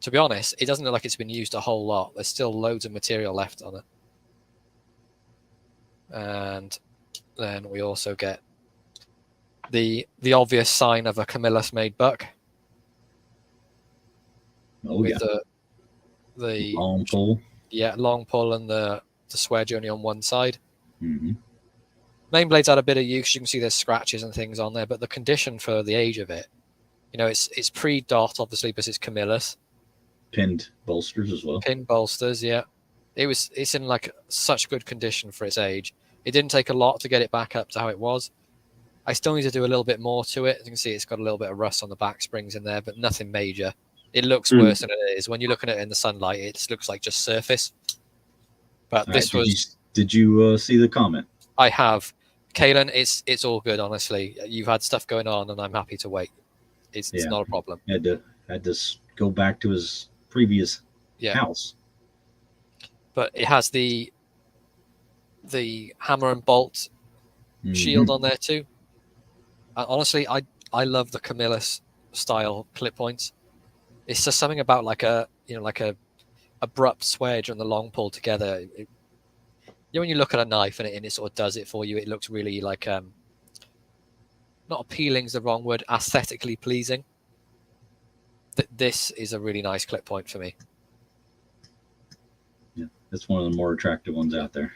Speaker 2: To be honest, it doesn't look like it's been used a whole lot. There's still loads of material left on it. And then we also get the obvious sign of a Camillus-made buck.
Speaker 1: Oh,
Speaker 2: with
Speaker 1: yeah.
Speaker 2: The
Speaker 1: long pull.
Speaker 2: Yeah, long pull and the swedge only on one side.
Speaker 1: Mm-hmm.
Speaker 2: Main blade's had a bit of use. You can see there's scratches and things on there, but the condition for the age of it, it's pre-dot, obviously, because it's Camillus.
Speaker 1: Pinned bolsters as well.
Speaker 2: Pinned bolsters, yeah. It's in like such good condition for its age. It didn't take a lot to get it back up to how it was. I still need to do a little bit more to it. As you can see, it's got a little bit of rust on the back springs in there, but nothing major. It looks worse than it is. When you're looking at it in the sunlight, it looks like just surface. But
Speaker 1: Did you see the comment?
Speaker 2: I have. Kalen, it's all good, honestly. You've had stuff going on, and I'm happy to wait. It's not a problem.
Speaker 1: Had to go back to his previous house.
Speaker 2: But it has the hammer and bolt shield on there too. Honestly, I love the Camillus style clip points. It's just something about like a abrupt swedge and the long pull together. When you look at a knife and it sort of does it for you, it looks really like not appealing is the wrong word, aesthetically pleasing. This is a really nice clip point for me.
Speaker 1: Yeah, it's one of the more attractive ones out there.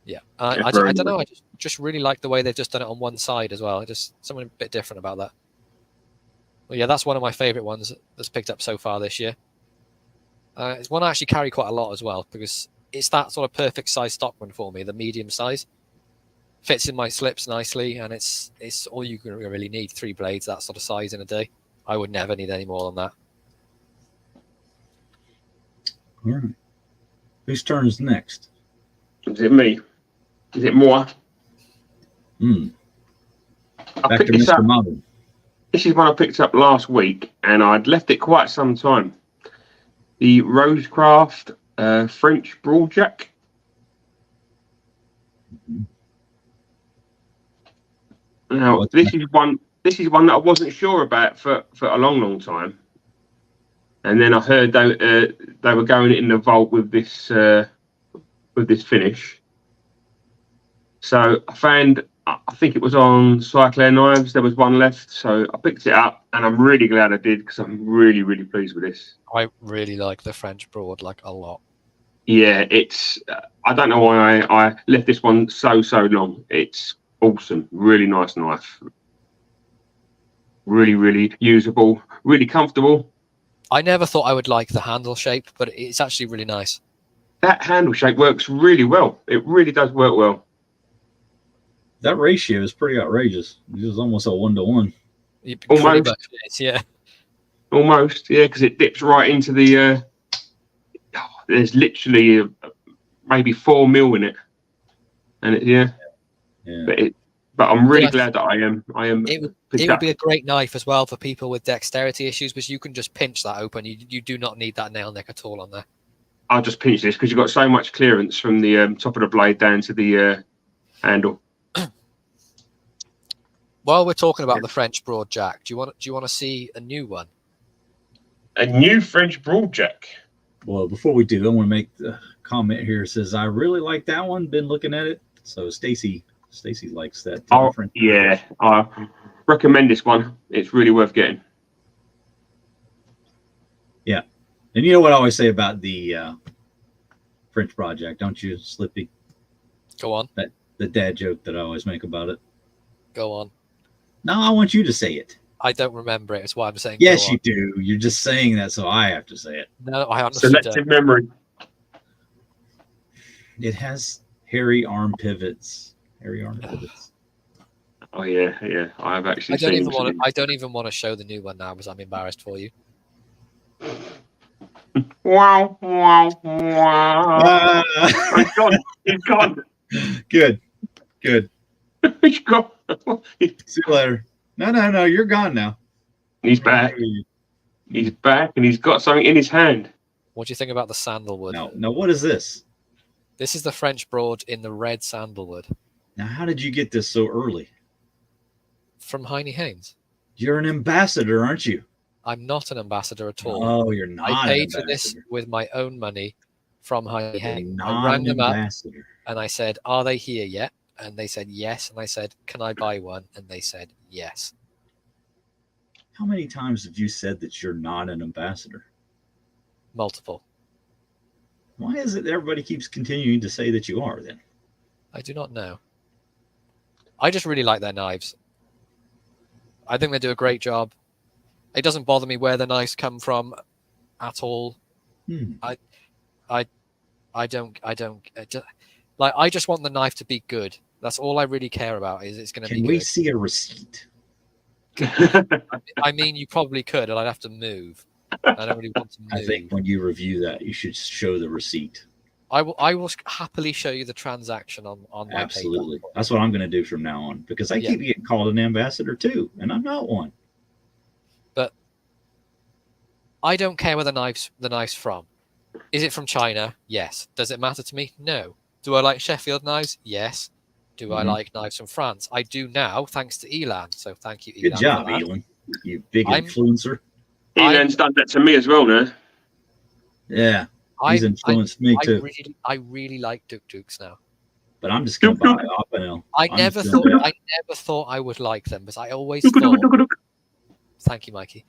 Speaker 2: Yeah, I don't know. I just really like the way they've just done it on one side as well. Just something a bit different about that. Well, yeah, that's one of my favorite ones that's picked up so far this year. It's one I actually carry quite a lot as well because it's that sort of perfect size stockman for me, the medium size. Fits in my slips nicely, and it's all you can really need. 3 blades, that sort of size in a day. I would never need any more than that.
Speaker 1: All right. Whose turn is next?
Speaker 3: Is it me? Is it more?
Speaker 1: Hmm.
Speaker 3: I
Speaker 1: Back
Speaker 3: picked
Speaker 1: to
Speaker 3: this
Speaker 1: Mr.
Speaker 3: up.
Speaker 1: Modern.
Speaker 3: This is one I picked up last week, and I'd left it quite some time. The Rosecraft French Broadjack.
Speaker 1: Mhm.
Speaker 3: Now,
Speaker 1: What's
Speaker 3: this is one. This is one that I wasn't sure about for a long time, and then I heard they were going in the vault with this finish. So I found, I think it was on Cyclone Knives. There was one left, so I picked it up, and I'm really glad I did because I'm really, really pleased with this.
Speaker 2: I really like the French broad, like a lot.
Speaker 3: Yeah, it's. I don't know why I left this one so long. It's awesome, really nice knife, really, really usable, really comfortable.
Speaker 2: I never thought I would like the handle shape, but it's actually really nice.
Speaker 3: That handle shape works really well. It really does work well.
Speaker 1: that ratio is pretty outrageous. It was almost a 1-to-1.
Speaker 2: It
Speaker 3: Almost.
Speaker 2: pretty much is, yeah.
Speaker 3: Almost, yeah, because it dips right into the. There's literally maybe 4 mil in it, and
Speaker 1: Yeah.
Speaker 3: But I'm really
Speaker 2: Yeah,
Speaker 3: glad that I am.
Speaker 2: It
Speaker 3: picked
Speaker 2: would
Speaker 3: up.
Speaker 2: be a great knife as well for people with dexterity issues, because you can just pinch that open. You do not need that nail neck at all on there.
Speaker 3: I'll just pinch this because you've got so much clearance from the top of the blade down to the handle.
Speaker 2: While we're talking about the French broad jack, do you want to see a new one?
Speaker 3: A new French broadjack.
Speaker 1: Well, before we do, I want to make the comment here. It says, I really like that one. Been looking at it. So Stacy likes that.
Speaker 3: Oh,
Speaker 1: French
Speaker 3: yeah. I recommend this one. It's really worth getting.
Speaker 1: Yeah. And you know what I always say about the French project, don't you, Slippy?
Speaker 2: Go on.
Speaker 1: The dad joke that I always make about it.
Speaker 2: Go on.
Speaker 1: No, I want you to say it.
Speaker 2: I don't remember it. That's why I'm saying.
Speaker 1: Yes, you do. You're just saying that, so I have to say it.
Speaker 2: No, I honestly
Speaker 3: Selective
Speaker 2: don't.
Speaker 3: memory.
Speaker 1: It has hairy arm pivots.
Speaker 3: Oh yeah. I have actually
Speaker 2: I don't
Speaker 3: seen.
Speaker 2: even want to show the new one now because I'm embarrassed for you.
Speaker 3: Wow. He's gone. He's gone.
Speaker 1: Good.
Speaker 3: He's gone.
Speaker 1: See you later. No. You're gone now.
Speaker 3: He's back. He's back, and he's got something in his hand.
Speaker 2: What do you think about the sandalwood?
Speaker 1: No. What is this?
Speaker 2: This is the French broad in the red sandalwood.
Speaker 1: Now, how did you get this so early?
Speaker 2: From Heine Haynes.
Speaker 1: You're an ambassador, aren't you?
Speaker 2: I'm not an ambassador at all.
Speaker 1: Oh, you're not.
Speaker 2: I paid for this with my own money from Heine Haynes. I rang them up and I said, "Are they here yet?" And they said yes. And I said, "Can I buy one?" And they said yes.
Speaker 1: How many times have you said that you're not an ambassador?
Speaker 2: Multiple.
Speaker 1: Why is it that everybody keeps continuing to say that you are then?
Speaker 2: I do not know. I just really like their knives. I think they do a great job. It doesn't bother me where the knives come from at all. I don't like. I just want the knife to be good. That's all I really care about. Is it's going to be good.
Speaker 1: Can we see a receipt?
Speaker 2: I mean, you probably could, and I'd have to move. I don't really want to move.
Speaker 1: I think when you review that, you should show the receipt.
Speaker 2: I will happily show you the transaction on my
Speaker 1: Absolutely.
Speaker 2: PayPal.
Speaker 1: That's what I'm going to do from now on, because I keep getting called an ambassador too, and I'm not one.
Speaker 2: But I don't care where the knife's from. Is it from China? Yes. Does it matter to me? No. Do I like Sheffield knives? Yes. Do I like knives from France? I do now, thanks to Elan. So thank you, Elan.
Speaker 1: Good job, Elan. You big influencer.
Speaker 3: Elan's done that to me as well now.
Speaker 1: Yeah. He's influenced me too.
Speaker 2: I really like Duk-Duks now.
Speaker 1: But I'm just going to buy Opinel.
Speaker 2: I never thought I would like them, but I always thought. Thank you, Mikey.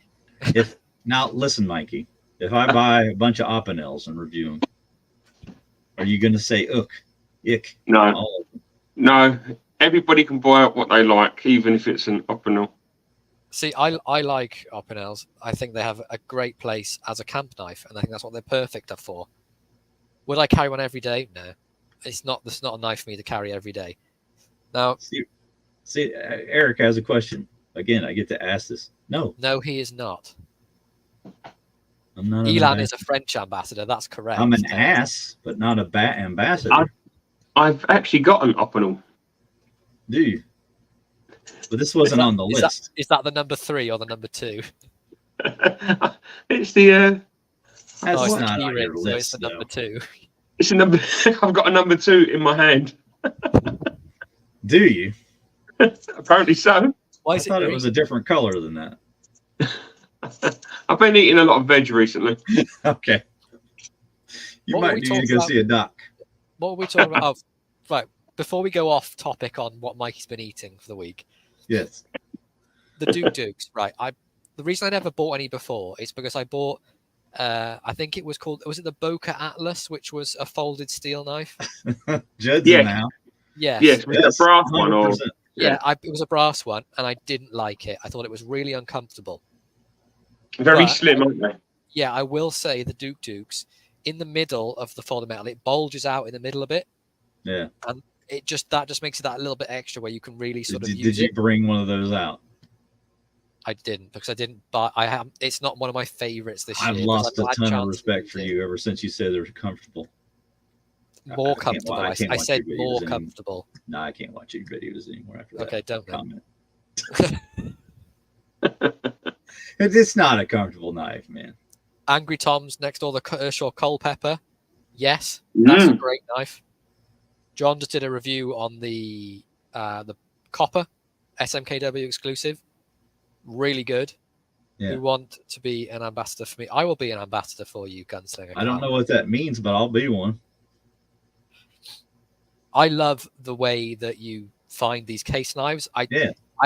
Speaker 1: Now listen, Mikey. If I buy a bunch of Opinels and review them, are you going to say ick?
Speaker 3: No. Everybody can buy what they like, even if it's an Opinel.
Speaker 2: See, I like Opinels. I think they have a great place as a camp knife, and I think that's what they're perfect for. Would I carry one every day? No, it's not. That's not a knife for me to carry every day. Now,
Speaker 1: see, Eric has a question. Again, I get to ask this. No,
Speaker 2: he is not.
Speaker 1: I'm not.
Speaker 2: Elan is a French ambassador. That's correct.
Speaker 1: I'm an ass, but not a bat ambassador.
Speaker 3: I've actually got an optional.
Speaker 1: Do you? But this wasn't on the list.
Speaker 2: Is that the number 3 or the number 2?
Speaker 3: It's the.
Speaker 1: That's
Speaker 2: it's
Speaker 1: not
Speaker 2: the
Speaker 1: on your
Speaker 2: keyring, so it's
Speaker 1: list,
Speaker 2: the number 2.
Speaker 3: It's a number. I've got a number 2 in my hand.
Speaker 1: Do you?
Speaker 3: Apparently so.
Speaker 2: Why
Speaker 1: I
Speaker 2: is
Speaker 1: thought it
Speaker 2: green?
Speaker 1: was a different color than that.
Speaker 3: I've been eating a lot of veg recently.
Speaker 1: Okay. You
Speaker 2: What were
Speaker 1: might
Speaker 2: we
Speaker 1: need to
Speaker 2: talking
Speaker 1: go
Speaker 2: about?
Speaker 1: see a doc.
Speaker 2: What were we talking about? Oh, right. Before we go off topic on what Mikey's been eating for the week,
Speaker 1: Yes.
Speaker 2: the Dukes. Right. The reason I never bought any before is because I bought. I think it was called. Was it the Boca Atlas, which was a folded steel knife?
Speaker 1: Judd's
Speaker 3: Yeah.
Speaker 1: in the house.
Speaker 2: Yes.
Speaker 3: Yes, with the brass one. Or
Speaker 1: 100%.
Speaker 2: Yeah. It was a brass one, and I didn't like it. I thought it was really uncomfortable.
Speaker 3: very
Speaker 2: But-
Speaker 3: slim, aren't they?
Speaker 2: Yeah, I will say the Dukes in the middle of the folded metal, it bulges out in the middle a bit.
Speaker 1: Yeah.
Speaker 2: It just makes it that little bit extra where you can really sort of
Speaker 1: Did
Speaker 2: use
Speaker 1: you
Speaker 2: it.
Speaker 1: bring one of those out?
Speaker 2: I didn't because I didn't buy. I have. It's not one of my favorites this
Speaker 1: I've
Speaker 2: year.
Speaker 1: lost
Speaker 2: because
Speaker 1: a
Speaker 2: I've had
Speaker 1: ton of
Speaker 2: chance to
Speaker 1: respect
Speaker 2: use
Speaker 1: for
Speaker 2: it.
Speaker 1: you ever since you said they're comfortable.
Speaker 2: More
Speaker 1: I can't
Speaker 2: comfortable.
Speaker 1: wa- I
Speaker 2: I
Speaker 1: can't watch
Speaker 2: said
Speaker 1: your videos
Speaker 2: more
Speaker 1: anymore.
Speaker 2: comfortable.
Speaker 1: No, I can't watch your videos anymore after that
Speaker 2: Okay, don't then.
Speaker 1: comment. It's not a comfortable knife, man.
Speaker 2: Angry Tom's next door, the Kershaw Culpepper. Yes, that's a great knife. John just did a review on the Copper SMKW exclusive. Really good.
Speaker 1: Yeah.
Speaker 2: Who want to be an ambassador for me? I will be an ambassador for you, Gunslinger.
Speaker 1: I don't know what that means, but I'll be one.
Speaker 2: I love the way that you find these case knives. I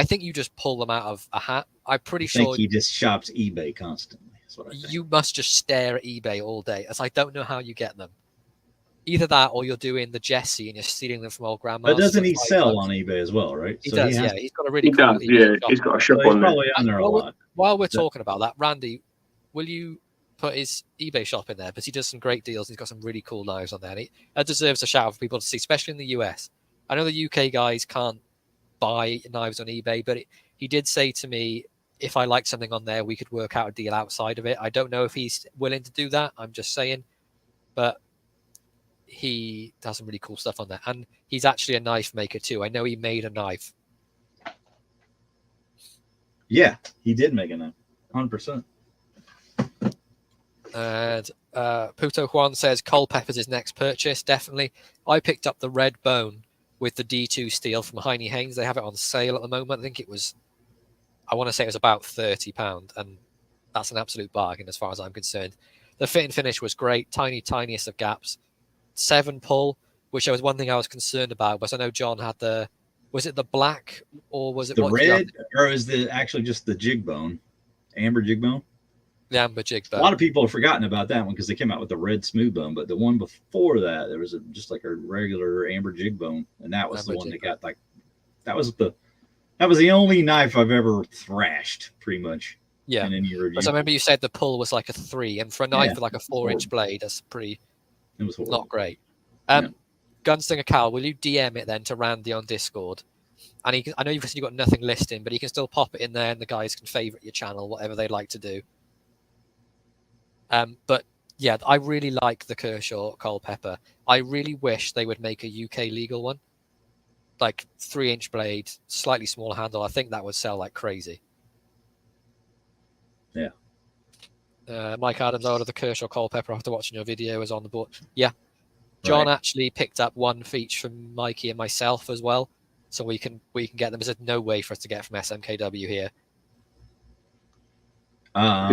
Speaker 2: think you just pull them out of a hat. I'm pretty
Speaker 1: I think
Speaker 2: sure
Speaker 1: he just shops eBay constantly. That's what I think.
Speaker 2: you must just stare at eBay all day, as I don't know how you get them. Either that, or you're doing the Jesse and you're stealing them from old grandma.
Speaker 1: But doesn't he sell on eBay as well, right?
Speaker 2: He
Speaker 1: So
Speaker 2: does,
Speaker 1: has-
Speaker 2: yeah. He's got a really
Speaker 3: He
Speaker 2: cool
Speaker 3: does,
Speaker 2: eBay
Speaker 3: yeah.
Speaker 2: shop.
Speaker 3: He's got a shop
Speaker 1: So he's
Speaker 3: on there.
Speaker 1: probably on there a lot.
Speaker 2: While we're talking about that, Randy, will you put his eBay shop in there? Because he does some great deals. He's got some really cool knives on there. And that deserves a shout out for people to see, especially in the US. I know the UK guys can't buy knives on eBay, but he did say to me, if I liked something on there, we could work out a deal outside of it. I don't know if he's willing to do that. I'm just saying. But he does some really cool stuff on there. And he's actually a knife maker too. I know he made a knife.
Speaker 1: Yeah, he did make a knife. 100%.
Speaker 2: And Puto Juan says Culpepper's his next purchase. Definitely. I picked up the red bone with the D2 steel from Heine Haynes. They have it on sale at the moment. I think it was, I want to say it was about £30, and that's an absolute bargain as far as I'm concerned. The fit and finish was great. Tiniest of gaps. 7 pull, which was one thing I was concerned about, but I know John had was it the black or was it
Speaker 1: The
Speaker 2: what did you have?
Speaker 1: red, or is the actually just the jig bone, amber jig bone?
Speaker 2: The amber jig
Speaker 1: A
Speaker 2: bone.
Speaker 1: lot of people have forgotten about that one because they came out with the red smooth bone, but the one before that there was just like a regular amber jig bone, and that was
Speaker 2: Amber
Speaker 1: the one that
Speaker 2: jig
Speaker 1: got like that was the only knife I've ever thrashed pretty much
Speaker 2: Yeah.
Speaker 1: in any review.
Speaker 2: But I remember you said the pull was like a 3, and for a knife
Speaker 1: Yeah.
Speaker 2: with like a 4-inch blade, that's pretty
Speaker 1: It was horrible.
Speaker 2: not great.
Speaker 1: Yeah.
Speaker 2: Gunslinger Cal, will you DM it then to Randy on Discord? And I know you've got nothing listing, but you can still pop it in there, and the guys can favorite your channel, whatever they like to do. But yeah, I really like the Kershaw Culpepper. I really wish they would make a UK legal one, like 3-inch blade, slightly smaller handle. I think that would sell like crazy.
Speaker 1: Yeah.
Speaker 2: Mike Adams, I ordered the Kershaw Culpepper after watching your video, is on the board. Yeah. John actually picked up one feature from Mikey and myself as well, so we can get them. There's no way for us to get from SMKW here.
Speaker 1: I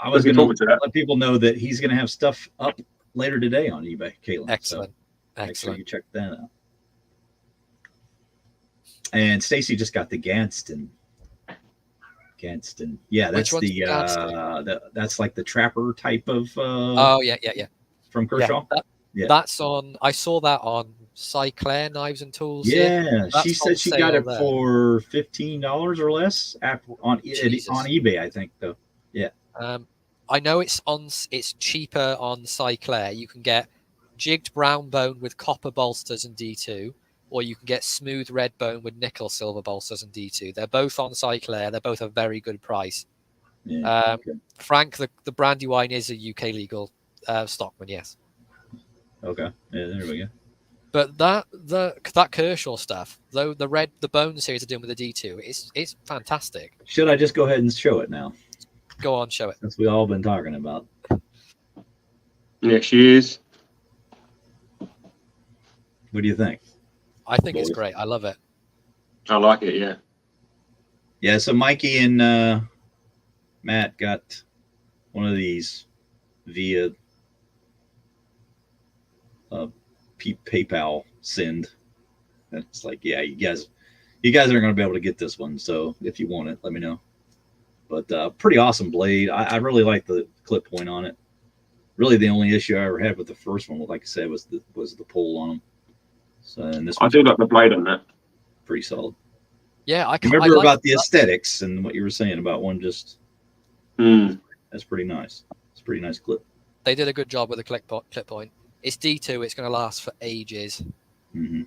Speaker 1: was
Speaker 3: Looking
Speaker 1: going
Speaker 3: forward
Speaker 1: to
Speaker 3: to that.
Speaker 1: let people know that he's going to have stuff up later today on eBay, Caitlin.
Speaker 2: Excellent.
Speaker 1: So make sure
Speaker 2: Excellent.
Speaker 1: you check that out. And Stacy just got the Gadsden. Yeah,
Speaker 2: Which
Speaker 1: that's
Speaker 2: one's
Speaker 1: the
Speaker 2: Gadsden?
Speaker 1: that's like the trapper type of
Speaker 2: Oh yeah.
Speaker 1: from Kershaw. Yeah.
Speaker 2: That's on. I saw that on Cyclair Knives and Tools.
Speaker 1: Yeah,
Speaker 2: That's
Speaker 1: she
Speaker 2: on
Speaker 1: said she got
Speaker 2: sale
Speaker 1: it
Speaker 2: there.
Speaker 1: for $15 or less on
Speaker 2: Jesus.
Speaker 1: eBay, I think though.
Speaker 2: I know it's cheaper on Cyclair. You can get jigged brown bone with copper bolsters and D2, or you can get smooth red bone with nickel silver bolsters and D2. They're both on Cyclair. They're both a very good price.
Speaker 1: Yeah. Okay.
Speaker 2: Frank, the brandy wine is a UK legal Stockman, yes.
Speaker 1: Okay. Yeah, there we go.
Speaker 2: But that Kershaw stuff, though, the Bone series are doing with the D2, it's fantastic.
Speaker 1: Should I just go ahead and show it now?
Speaker 2: Go on, show it.
Speaker 1: Since we all been talking about.
Speaker 3: Yeah, she is.
Speaker 1: What do you think?
Speaker 2: I think it's great. I love it.
Speaker 3: I like it. Yeah.
Speaker 1: Yeah. So Mikey and Matt got one of these via PayPal send. It's like, yeah, you guys aren't going to be able to get this one. So if you want it, let me know. But pretty awesome blade. I really like the clip point on it. Really, the only issue I ever had with the first one, like I said, was the pull on them. So and this
Speaker 3: I do like the blade on that.
Speaker 1: Pretty solid.
Speaker 2: Yeah, I
Speaker 1: remember
Speaker 2: like
Speaker 1: about the aesthetics and what you were saying about one just. That's pretty nice. It's a pretty nice clip.
Speaker 2: They did a good job with the clip point. It's D2. It's going to last for ages.
Speaker 1: Mm-hmm.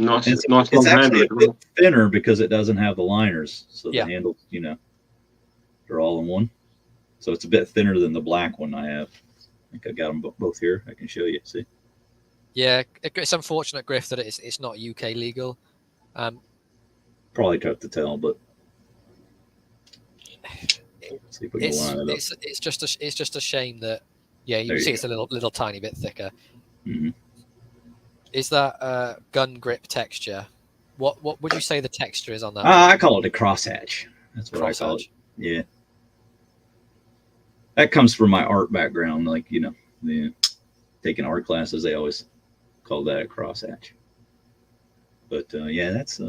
Speaker 3: Nice.
Speaker 1: It's
Speaker 3: handle.
Speaker 1: Actually a bit thinner because it doesn't have the liners, so the handles, they're all in one. So it's a bit thinner than the black one I have. I think I got them both here. I can show you. See?
Speaker 2: Yeah, it's unfortunate, Griff, that it's not UK legal.
Speaker 1: Probably tough to tell, but see if we can line it up.
Speaker 2: It's just a shame that you see it's a little tiny bit thicker.
Speaker 1: Mm-hmm.
Speaker 2: Is that gun grip texture? What would you say the texture is on that?
Speaker 1: I call it a crosshatch. That's what I call it. Yeah. That comes from my art background. Like, taking art classes, they always call that a crosshatch. But yeah, that's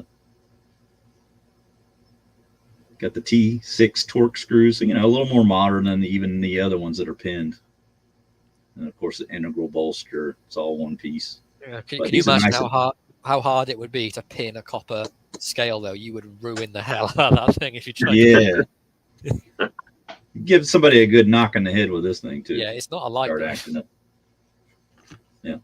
Speaker 1: got the T6 torque screws, so, a little more modern than even the other ones that are pinned. And of course, the integral bolster. It's all one piece.
Speaker 2: Yeah. Can you imagine how hard it would be to pin a copper scale, though? You would ruin the hell out of that thing if you tried to. Yeah.
Speaker 1: Give somebody a good knock on the head with this thing, too.
Speaker 2: Yeah, it's not a light.
Speaker 1: Start acting up. Yeah.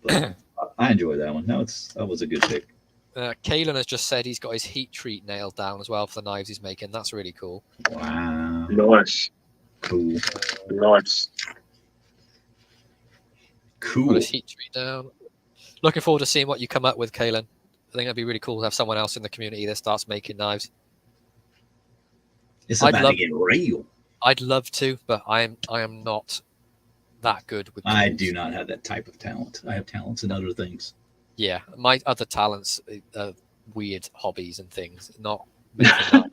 Speaker 1: But I enjoy that one. That was a good pick.
Speaker 2: Kalen has just said he's got his heat treat nailed down as well for the knives he's making. That's really cool.
Speaker 1: Wow.
Speaker 3: Nice.
Speaker 1: Cool.
Speaker 3: Nice.
Speaker 1: Cool.
Speaker 2: Got his heat treat down. Looking forward to seeing what you come up with, Kalen. I think it'd be really cool to have someone else in the community that starts making knives.
Speaker 1: It's about to get real.
Speaker 2: I'd love to, but I am not that good with tools.
Speaker 1: I do not have that type of talent. I have talents in other things.
Speaker 2: Yeah, my other talents are weird hobbies and things, not making knives.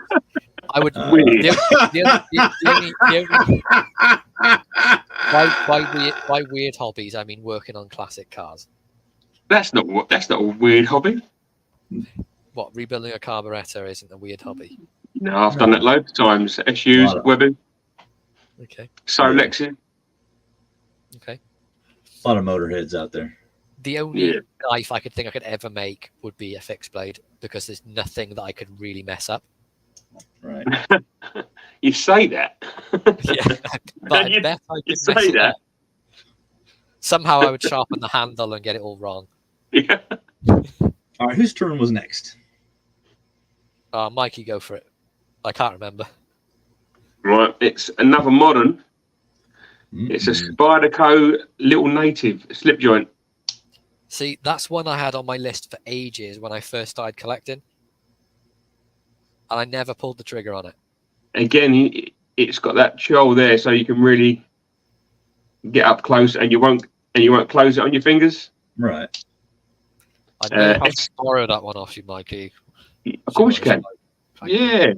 Speaker 2: I would. By weird hobbies, I mean working on classic cars.
Speaker 3: That's not a weird hobby.
Speaker 2: What, rebuilding a carburetor isn't a weird hobby?
Speaker 3: No, I've done that loads of times. SUs, Webbing.
Speaker 2: Okay.
Speaker 3: Solexi.
Speaker 2: Okay.
Speaker 1: A lot of motorheads out there.
Speaker 2: The only knife I could think I could ever make would be a fixed blade because there's nothing that I could really mess up.
Speaker 1: Right.
Speaker 3: You say that.
Speaker 2: Yeah, but I bet I could say that. Somehow I would sharpen the handle and get it all wrong.
Speaker 3: Yeah.
Speaker 1: All right, whose turn was next?
Speaker 2: Mikey, go for it. I can't remember.
Speaker 3: Right, it's another modern. Mm-hmm. It's a Spyderco Little Native slip joint.
Speaker 2: See, that's one I had on my list for ages when I first started collecting. And I never pulled the trigger on it.
Speaker 3: Again, it's got that choil there, so you can really get up close, and you won't close it on your fingers.
Speaker 1: Right.
Speaker 2: I know how to borrow that one off you, Mikey.
Speaker 3: Of course you can. Yeah.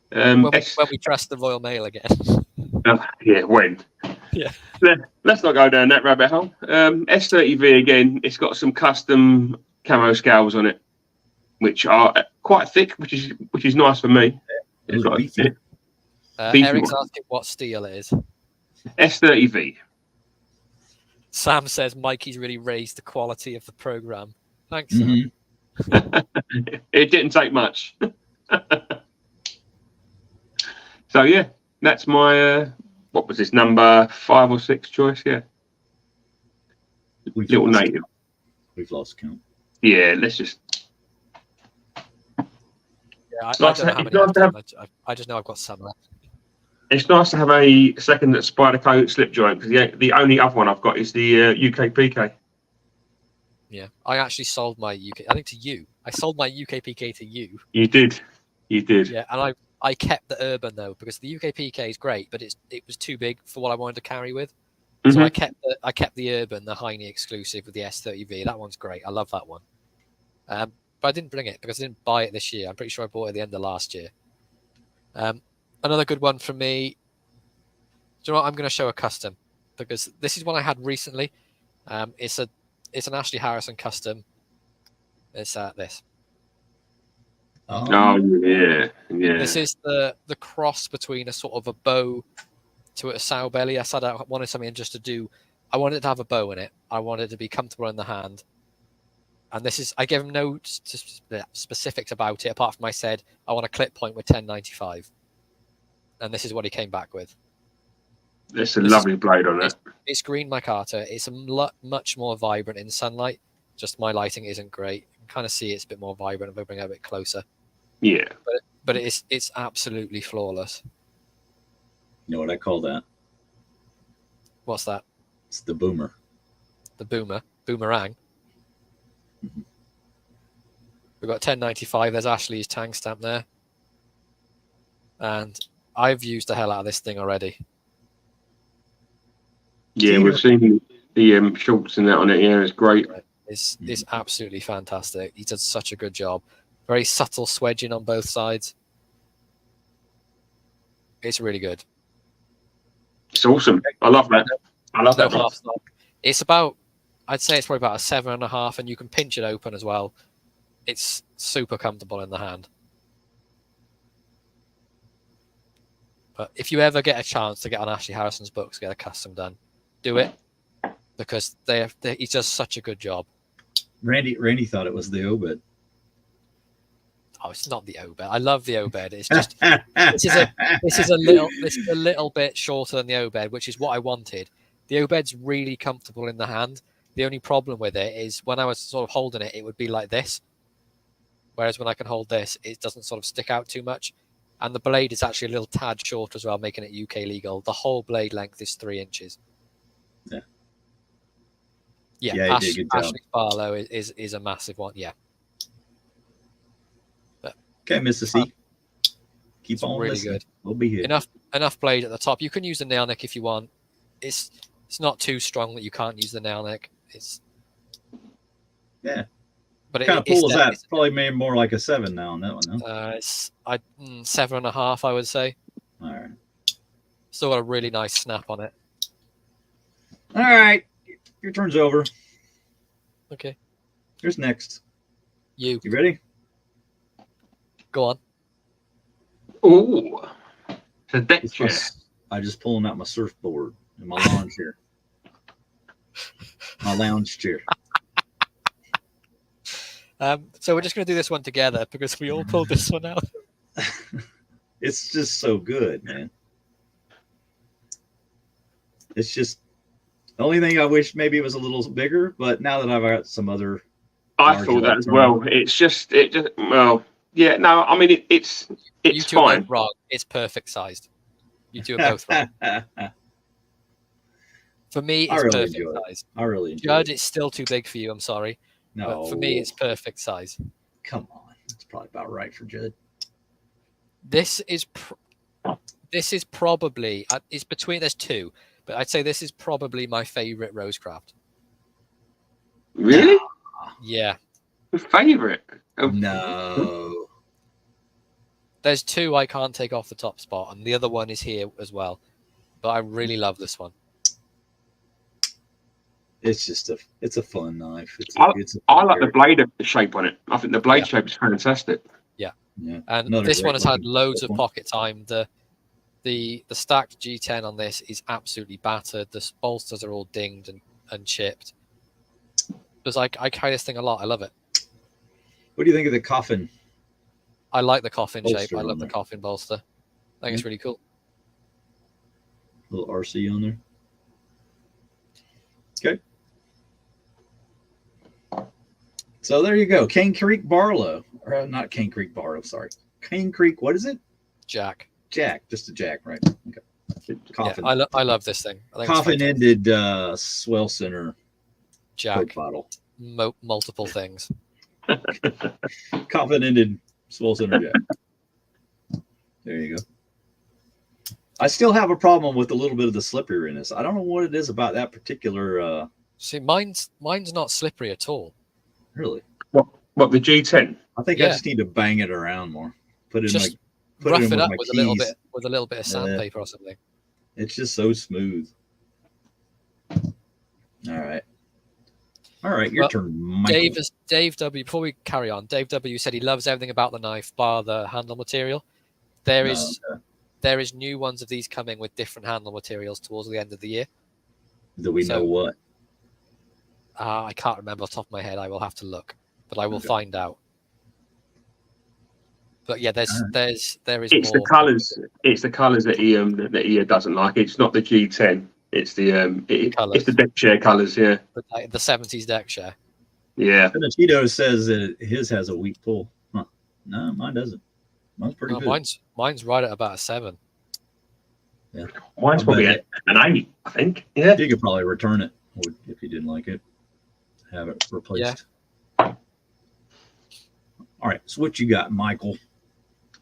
Speaker 2: When we trust the Royal Mail again.
Speaker 3: Yeah, when?
Speaker 2: Yeah.
Speaker 3: Let's not go down that rabbit hole. S30V again. It's got some custom camo scales on it, which are quite thick, which is nice for me.
Speaker 1: Eric's
Speaker 2: asking what steel it is.
Speaker 3: S30V.
Speaker 2: Sam says Mikey's really raised the quality of the program. Thanks,
Speaker 1: Sam.
Speaker 3: It didn't take much. So yeah, that's my what was this, number 5 or 6 choice? Yeah. Little Native.
Speaker 1: We've lost count.
Speaker 3: Yeah, let's just.
Speaker 2: Yeah, Yeah,
Speaker 3: It's
Speaker 2: I
Speaker 3: nice
Speaker 2: don't know how
Speaker 3: it's
Speaker 2: many
Speaker 3: nice
Speaker 2: I've
Speaker 3: to have,
Speaker 2: done. I just know I've got some left.
Speaker 3: it's nice to have a second spider coat slip joint, because the only other one I've got is the UK PK.
Speaker 2: Yeah, I actually sold my UK. I think to you. I sold my UK PK to you.
Speaker 3: You did.
Speaker 2: Yeah, and I kept the Urban though, because the UK PK is great, but it was too big for what I wanted to carry with. So I kept the Urban, the Heine exclusive with the S30V. That one's great. I love that one. But I didn't bring it because I didn't buy it this year. I'm pretty sure I bought it at the end of last year. Another good one from me. Do you know what? I'm going to show a custom, because this is one I had recently. It's an Ashley Harrison custom. It's this.
Speaker 3: Oh yeah.
Speaker 2: This is the cross between a sort of a bow to a sow belly. I said I wanted something just to do. I wanted it to have a bow in it. I wanted it to be comfortable in the hand. And this is, I gave him no specifics about it, apart from I said, I want a clip point with 1095. And this is what he came back with.
Speaker 3: It's a lovely blade on it.
Speaker 2: It's green micarta. It's much more vibrant in sunlight. Just my lighting isn't great. You can kind of see it's a bit more vibrant if I bring it a bit closer.
Speaker 3: Yeah.
Speaker 2: But it's absolutely flawless.
Speaker 1: You know what I call that?
Speaker 2: What's that?
Speaker 1: It's the boomer.
Speaker 2: The boomerang. Mm-hmm. We've got 1095. There's Ashley's tang stamp there. And I've used the hell out of this thing already.
Speaker 3: Yeah, we've seen the shorts and that on it. Yeah, it's great.
Speaker 2: It's absolutely fantastic. He does such a good job. Very subtle swedging on both sides. It's really good.
Speaker 3: It's awesome. I love that. I love that.
Speaker 2: It's about, I'd say it's probably about a 7.5, and you can pinch it open as well. It's super comfortable in the hand. But if you ever get a chance to get on Ashley Harrison's books, get a custom done, do it, because he does such a good job.
Speaker 1: Randy thought it was the Obed.
Speaker 2: Oh, it's not the Obed. I love the Obed. It's just this is a little bit shorter than the Obed, which is what I wanted. The Obed's really comfortable in the hand. The only problem with it is when I was sort of holding it, it would be like this. Whereas when I can hold this, it doesn't sort of stick out too much. And the blade is actually a little tad short as well, making it UK legal. The whole blade length is 3 inches. Yeah, Ashley Barlow is a massive one. Yeah.
Speaker 1: Okay, Mr. C. Keep on
Speaker 2: really
Speaker 1: listening.
Speaker 2: Good.
Speaker 1: We'll be here.
Speaker 2: Enough blade at the top. You can use the nail neck if you want. It's not too strong that you can't use the nail neck. But
Speaker 1: what kind of pull is that? It's probably made more like a 7 now on that one, no?
Speaker 2: It's 7.5, I would say.
Speaker 1: All right.
Speaker 2: Still got a really nice snap on it.
Speaker 1: All right. Your turn's over.
Speaker 2: Okay.
Speaker 1: Here's next.
Speaker 2: You
Speaker 1: ready?
Speaker 2: Go on.
Speaker 3: Oh, it's a deck chair.
Speaker 1: I just pulling out my surfboard and my lawn chair. My lounge chair.
Speaker 2: So we're just going to do this one together because we all pulled this one out.
Speaker 1: It's just so good, man. It's just the only thing I wish maybe it was a little bigger, but now that I've got some other,
Speaker 3: I thought that as well. Yeah, no, I mean it's
Speaker 2: you two
Speaker 3: fine.
Speaker 2: are both wrong. It's perfect sized. You two are both wrong. For me, it's really perfect size.
Speaker 1: I really enjoy
Speaker 2: Judd, it's still too big for you. I'm sorry.
Speaker 1: No,
Speaker 2: but for me, it's perfect size.
Speaker 1: Come on, it's probably about right for Judd.
Speaker 2: This is probably it's between. There's two, but I'd say this is probably my favorite Rosecraft.
Speaker 3: Really?
Speaker 2: Yeah.
Speaker 3: Your favorite?
Speaker 1: Oh. No.
Speaker 2: There's two I can't take off the top spot, and the other one is here as well. But I really love this one.
Speaker 1: It's just it's a fun knife.
Speaker 3: I like the blade shape on it. I think the blade shape is fantastic.
Speaker 2: Yeah. And this one has had loads of pocket time. The stacked G10 on this is absolutely battered. The bolsters are all dinged and chipped. Because I carry this thing a lot. I love it.
Speaker 1: What do you think of the coffin?
Speaker 2: I like the coffin shape. I love the coffin bolster. I think it's really cool.
Speaker 1: Little RC on there. Okay. So there you go. Cane Creek Barlow. Or not Cane Creek Barlow, sorry. Cane Creek. What is it?
Speaker 2: Jack.
Speaker 1: Jack. Just a Jack, right? Okay. Coffin.
Speaker 2: Yeah, I love this thing. I think it's
Speaker 1: Coffin-ended swell center
Speaker 2: Jack.
Speaker 1: Coke bottle.
Speaker 2: Multiple things.
Speaker 1: Coffin-ended swell center Jack. There you go. I still have a problem with a little bit of the slipperiness. I don't know what it is about that particular.
Speaker 2: See, mine's not slippery at all.
Speaker 1: Really?
Speaker 3: What the G10?
Speaker 1: I think I just need to bang it around more. Put it
Speaker 2: Just
Speaker 1: in my.
Speaker 2: rough
Speaker 1: it in
Speaker 2: it up
Speaker 1: my
Speaker 2: with
Speaker 1: keys.
Speaker 2: a little bit of sandpaper or something.
Speaker 1: It's just so smooth. All right, your turn, Michael.
Speaker 2: Dave W. Before we carry on, Dave W. said he loves everything about the knife, bar the handle material. There is new ones of these coming with different handle materials towards the end of the year.
Speaker 1: Do we know what?
Speaker 2: I can't remember off the top of my head. I will have to look, but I will find out. But yeah, there is.
Speaker 3: It's more. The colours. It's the colours that he doesn't like. It's not the G10. It's the it's the deck share colours. Yeah.
Speaker 2: The 70s deck share.
Speaker 3: Yeah.
Speaker 1: Tito says that his has a weak pull. Huh. No, mine doesn't. Mine's pretty good.
Speaker 2: Mine's right at about a 7.
Speaker 1: Yeah.
Speaker 3: Mine's probably an 8, I think. Yeah.
Speaker 1: You could probably return it if you didn't like it. Have it replaced.
Speaker 3: Yeah.
Speaker 1: All right. So what you got, Michael?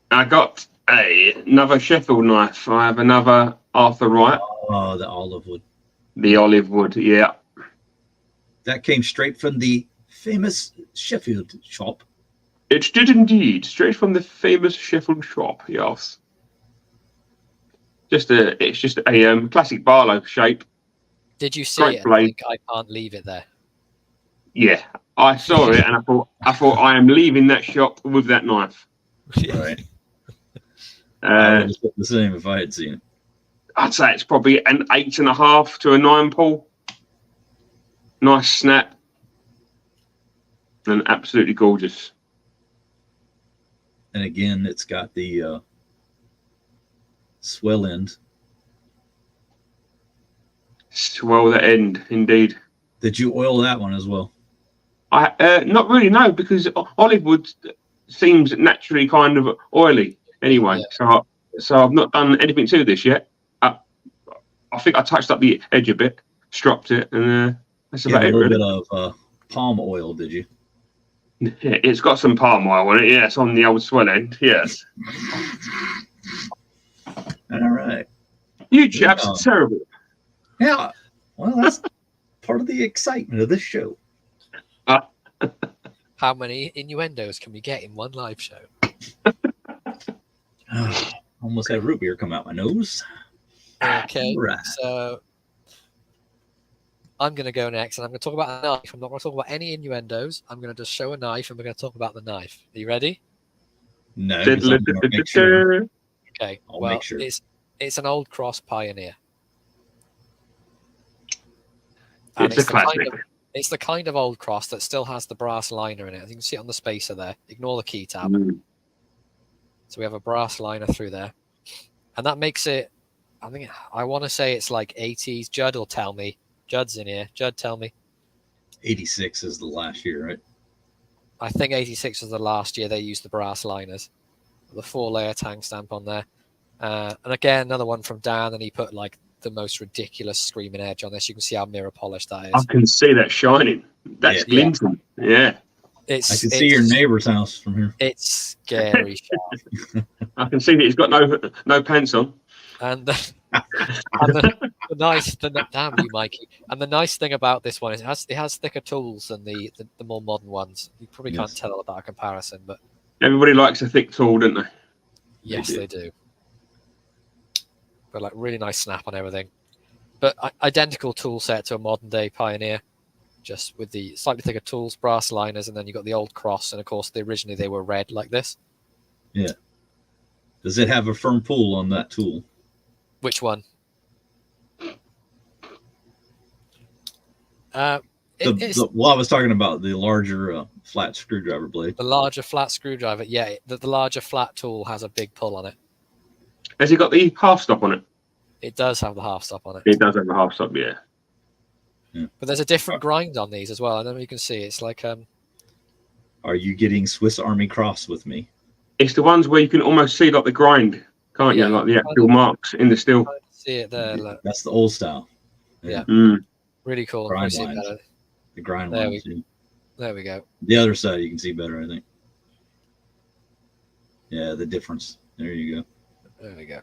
Speaker 3: I got another Sheffield knife. I have another Arthur Wright.
Speaker 1: Oh, the olive wood.
Speaker 3: The olive wood, yeah.
Speaker 1: That came straight from the famous Sheffield shop.
Speaker 3: It did indeed, straight from the famous Sheffield shop. Yes. It's just a classic Barlow shape.
Speaker 2: Did you see it? I think I can't leave it there.
Speaker 3: Yeah, I saw it and I thought I am leaving that shop with that knife.
Speaker 1: Right. I would have said the same if I had seen it.
Speaker 3: I'd say it's probably an 8.5 to a 9 pull. Nice snap. And absolutely gorgeous.
Speaker 1: And again, it's got the swell end.
Speaker 3: Swell the end, indeed.
Speaker 1: Did you oil that one as well?
Speaker 3: I not really, no, because olive wood seems naturally kind of oily anyway. Yeah. So I've not done anything to this yet. I think I touched up the edge a bit, stropped it, and that's about it.
Speaker 1: A little bit of palm oil, did you?
Speaker 3: Yeah, it's got some palm oil on it. Yes, on the old swell end. Yes.
Speaker 1: All right.
Speaker 3: You chaps are terrible.
Speaker 1: Yeah. Well, that's part of the excitement of this show.
Speaker 2: How many innuendos can we get in one live show?
Speaker 1: Almost had root beer come out my nose.
Speaker 2: Okay,
Speaker 1: right.
Speaker 2: So I'm going to go next, and I'm going to talk about a knife. I'm not going to talk about any innuendos. I'm going to just show a knife, and we're going to talk about the knife. Are you ready?
Speaker 1: No. Sure.
Speaker 2: Okay. Well, it's an Old Cross Pioneer. And
Speaker 3: it's a classic.
Speaker 2: It's the kind of Old Cross that still has the brass liner in it. You can see it on the spacer there. Ignore the key tab. So we have a brass liner through there. And that makes it, I want to say it's like 80s. Judd will tell me. Judd's in here. Judd, tell me.
Speaker 1: 86 is the last year, right?
Speaker 2: I think 86 was the last year they used the brass liners. The 4-layer tang stamp on there. And again, another one from Dan, and he put like the most ridiculous screaming edge on this. You can see how mirror polished that is.
Speaker 3: I can see that shining. That's glinting. Yeah.
Speaker 1: I can see your neighbor's house from here.
Speaker 2: It's scary sharp.
Speaker 3: I can see that he's got no pants on.
Speaker 2: And the damn you, Mikey. And the nice thing about this one is it has thicker tools than the more modern ones. You probably can't tell about a comparison, but
Speaker 3: everybody likes a thick tool, don't they?
Speaker 2: Yes, they do. But like really nice snap on everything. But identical tool set to a modern day Pioneer, just with the slightly thicker tools, brass liners, and then you got the Old Cross, and of course originally they were red like this.
Speaker 1: Yeah. Does it have a firm pull on that tool?
Speaker 2: Which one?
Speaker 1: I was talking about the larger flat screwdriver blade.
Speaker 2: The larger flat screwdriver, yeah. The larger flat tool has a big pull on it.
Speaker 3: Has it got the half stop on it?
Speaker 2: It does have the half stop on it.
Speaker 3: It does have the half stop, yeah.
Speaker 2: But there's a different grind on these as well. I don't know if you can see. It's like
Speaker 1: Are you getting Swiss Army Cross with me?
Speaker 3: It's the ones where you can almost see like the grind, can't
Speaker 2: Yeah.
Speaker 3: you? Like the actual marks in the steel.
Speaker 2: See it there. Look.
Speaker 1: That's the old style.
Speaker 2: Yeah.
Speaker 3: Mm.
Speaker 2: Really cool.
Speaker 1: Grind
Speaker 2: See it
Speaker 1: lines.
Speaker 2: better.
Speaker 1: The grind
Speaker 2: There
Speaker 1: lines. Yeah.
Speaker 2: There we go.
Speaker 1: The other side you can see better, I think. Yeah, the difference. There you go.
Speaker 2: There we go.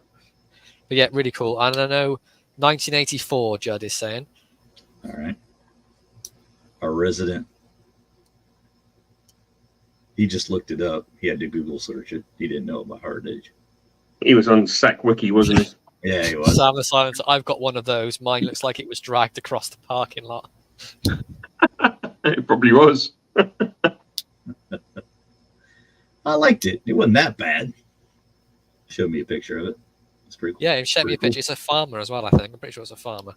Speaker 2: But yeah, really cool. And I know 1984, Judd is saying.
Speaker 1: All right. Our resident. He just looked it up. He had to Google search it. He didn't know about Heritage.
Speaker 3: He was on Sack Wiki, wasn't he?
Speaker 1: Yeah, he was.
Speaker 2: Sam the Silencer. I've got one of those. Mine looks like it was dragged across the parking lot.
Speaker 3: It probably was.
Speaker 1: I liked it. It wasn't that bad. Showed me a picture of it. It's pretty cool.
Speaker 2: Yeah, he showed me a
Speaker 1: Pretty
Speaker 2: picture. It's a farmer as well, I think. I'm pretty sure it's a farmer.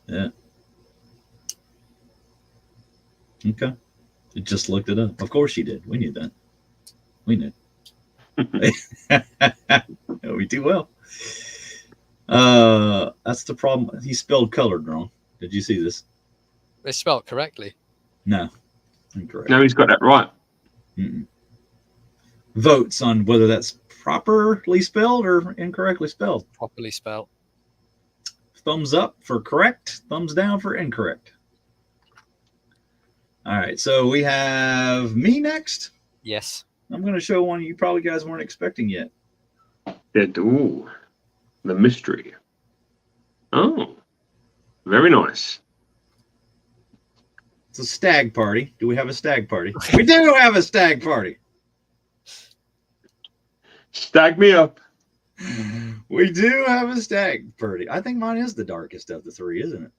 Speaker 1: Yeah. Okay. It just looked it up. Of course you did. We knew that. We knew. Yeah, we do well. That's the problem. He spelled colored wrong. Did you see this?
Speaker 2: It's spelled correctly.
Speaker 1: No. Incorrect.
Speaker 3: No, he's got that right.
Speaker 1: Mm-mm. Votes on whether that's properly spelled or incorrectly spelled.
Speaker 2: Properly spelled.
Speaker 1: Thumbs up for correct. Thumbs down for incorrect. All right. So we have me next.
Speaker 2: Yes.
Speaker 1: I'm going to show one you probably guys weren't expecting yet.
Speaker 3: Ooh, the mystery. Oh, very nice.
Speaker 1: It's a stag party. Do we have a stag party? We do have a stag party.
Speaker 3: Stag me up.
Speaker 1: We do have a stag party. I think mine is the darkest of the three, isn't it?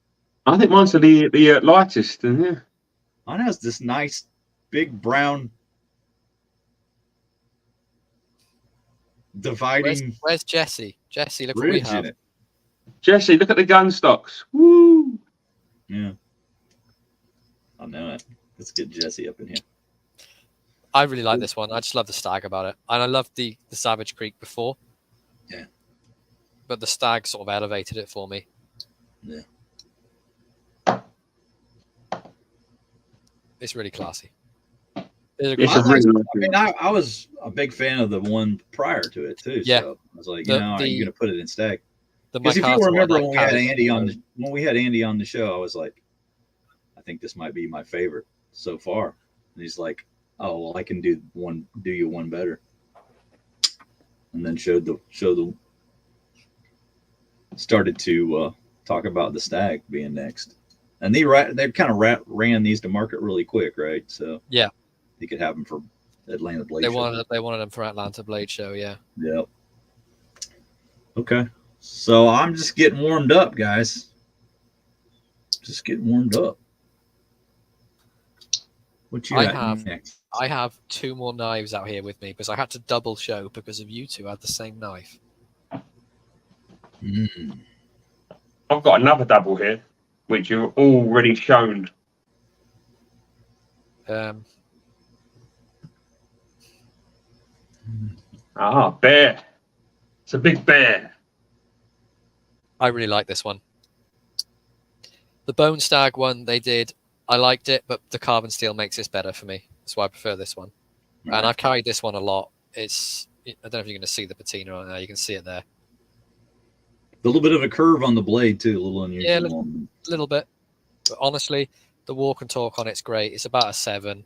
Speaker 3: I think mine's the lightest. Yeah.
Speaker 1: Mine has this nice big brown dividing
Speaker 2: Where's Jesse? Jesse, look what we
Speaker 1: ridge
Speaker 2: have.
Speaker 1: in it.
Speaker 3: Jesse, look at the gun stocks. Woo!
Speaker 1: Yeah. I know it. Let's get Jesse up in here.
Speaker 2: I really like this one. I just love the stag about it. And I loved the Savage Creek before.
Speaker 1: Yeah.
Speaker 2: But the stag sort of elevated it for me.
Speaker 1: Yeah.
Speaker 2: It's really classy.
Speaker 3: It's a really nice
Speaker 1: I mean, I was a big fan of the one prior to it too.
Speaker 2: Yeah.
Speaker 1: So I was like,
Speaker 2: The-
Speaker 1: I'm
Speaker 2: the-
Speaker 1: going to put it in stag.
Speaker 2: The
Speaker 1: Because if you
Speaker 2: Mikasa
Speaker 1: remember
Speaker 2: one,
Speaker 1: when we
Speaker 2: that
Speaker 1: had
Speaker 2: carries-
Speaker 1: Andy on the show, I was like, I think this might be my favorite so far. And he's like, oh well, I can do you one better. And then started to talk about the stag being next. And they kind of ran these to market really quick, right? So
Speaker 2: Yeah.
Speaker 1: you could have them for Atlanta Blade
Speaker 2: They
Speaker 1: Show.
Speaker 2: wanted them for Atlanta Blade Show, yeah.
Speaker 1: Yep. Okay. So I'm just getting warmed up, guys. Just getting warmed up. What you got next?
Speaker 2: I have two more knives out here with me because I had to double show because of you two had the same knife.
Speaker 1: Mm.
Speaker 3: I've got another double here, which you've already shown. Bear. It's a big bear.
Speaker 2: I really like this one. The Bone Stag one they did, I liked it, but the carbon steel makes this better for me. That's why I prefer this one.
Speaker 1: Right.
Speaker 2: And I've carried this one a lot. I don't know if you're going to see the patina on there. You can see it there.
Speaker 1: A little bit of a curve on the blade too, a little unusual.
Speaker 2: Yeah, a little bit. But honestly, the walk and talk on it's great. It's about a 7.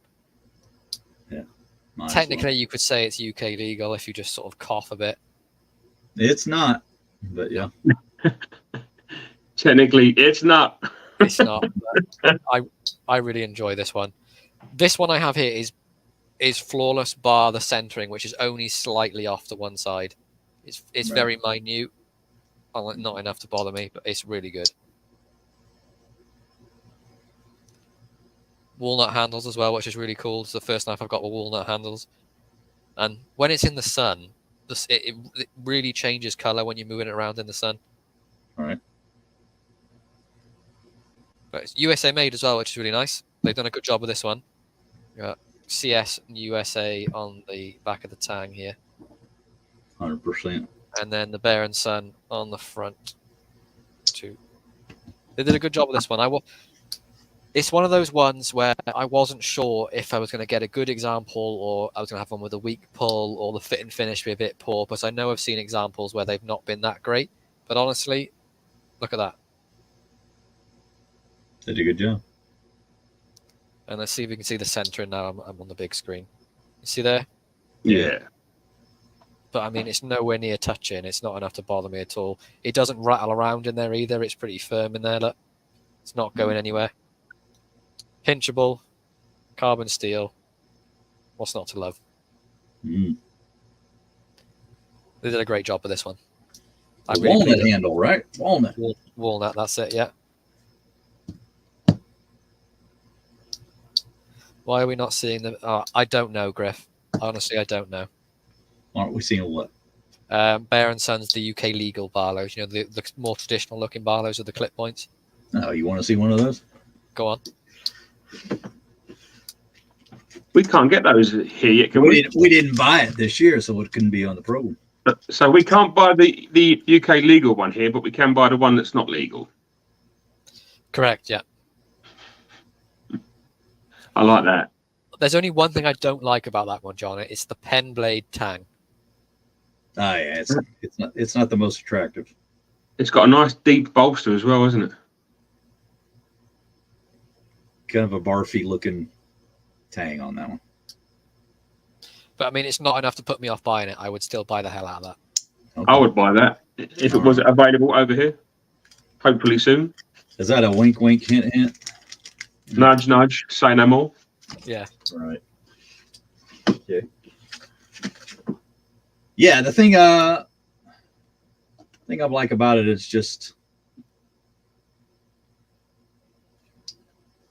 Speaker 1: Nice
Speaker 2: Technically,
Speaker 1: one.
Speaker 2: you could say it's UK legal if you just sort of cough a bit.
Speaker 1: It's not, but yeah.
Speaker 3: Technically, it's not.
Speaker 2: It's not. But I really enjoy this one. This one I have here is flawless bar the centering, which is only slightly off to one side. It's
Speaker 1: Right.
Speaker 2: very minute. Not enough to bother me, but it's really good. Walnut handles as well, which is really cool. It's the first knife I've got with walnut handles. And when it's in the sun, it really changes color when you're moving it around in the sun.
Speaker 1: All right.
Speaker 2: But it's USA made as well, which is really nice. They've done a good job with this one. Got CS and USA on the back of the tang here.
Speaker 1: 100%.
Speaker 2: And then the Bear and Sun on the front too. They did a good job with this one. It's one of those ones where I wasn't sure if I was going to get a good example or I was going to have one with a weak pull or the fit and finish be a bit poor, because I know I've seen examples where they've not been that great. But honestly, look at that.
Speaker 1: They did a good job.
Speaker 2: And let's see if we can see the centering now. I'm on the big screen. You see there?
Speaker 3: Yeah.
Speaker 2: But I mean, it's nowhere near touching. It's not enough to bother me at all. It doesn't rattle around in there either. It's pretty firm in there. Look, it's not going anywhere. Pinchable, carbon steel. What's not to love?
Speaker 1: Mm.
Speaker 2: They did a great job with this one.
Speaker 1: Walnut handle, right? Walnut.
Speaker 2: Walnut, that's it, yeah. Why are we not seeing them? Oh, I don't know, Griff. Honestly, I don't know.
Speaker 1: Aren't we seeing what?
Speaker 2: Bear & Sons, the UK legal Barlows. You know, the more traditional looking Barlows with the clip points.
Speaker 1: Oh, you want to see one of those?
Speaker 2: Go on.
Speaker 3: We can't get those here yet, can we?
Speaker 1: We didn't buy it this year, so it couldn't be on the program.
Speaker 3: So we can't buy the UK legal one here, but we can buy the one that's not legal.
Speaker 2: Correct, yeah.
Speaker 3: I like that.
Speaker 2: There's only one thing I don't like about that one, John. It's the pen blade tang.
Speaker 1: Ah, yeah, it's not the most attractive.
Speaker 3: It's got a nice deep bolster as well, isn't it?
Speaker 1: Kind of a barfy looking tang on that one.
Speaker 2: But I mean, it's not enough to put me off buying it. I would still buy the hell out of that.
Speaker 1: Okay.
Speaker 3: I would buy that if it was available over here. Hopefully soon.
Speaker 1: Is that a wink, wink, hint, hint?
Speaker 3: Nudge, nudge. Say no more.
Speaker 2: Yeah.
Speaker 1: Right. Okay. Yeah, the thing I like about it is just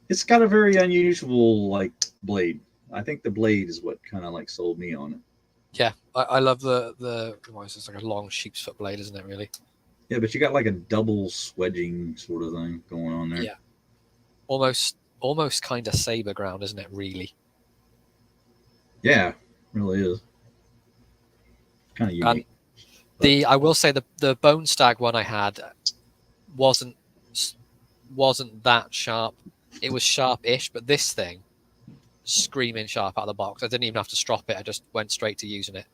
Speaker 1: it's got a very unusual like blade. I think the blade is what kind of like sold me on it.
Speaker 2: Yeah, I love the it's like a long sheep's foot blade, isn't it? Really?
Speaker 1: Yeah, but you got like a double swedging sort of thing going on there.
Speaker 2: Yeah. Almost kind of saber ground, isn't it? Really?
Speaker 1: Yeah, really is. Kind of unique.
Speaker 2: And I will say the Bone Stag one I had wasn't that sharp. It was sharp-ish, but this thing, screaming sharp out of the box. I didn't even have to strop it. I just went straight to using it.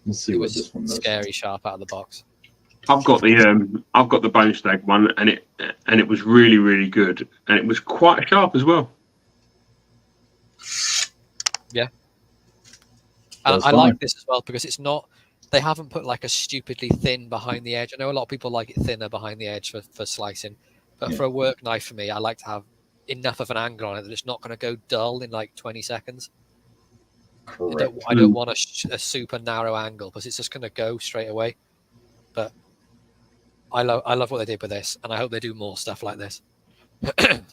Speaker 1: Let's see what this one does.
Speaker 2: Scary sharp out of the box.
Speaker 3: I've got the Bone Stag one, and it was really, really good, and it was quite sharp as well.
Speaker 2: Yeah, I like this as well because it's not. They haven't put like a stupidly thin behind the edge. I know a lot of people like it thinner behind the edge for slicing, but for a work knife for me, I like to have enough of an angle on it that it's not going to go dull in like 20 seconds.
Speaker 1: Correct.
Speaker 2: I don't want a super narrow angle because it's just going to go straight away. But I love what they did with this, and I hope they do more stuff like this.
Speaker 1: All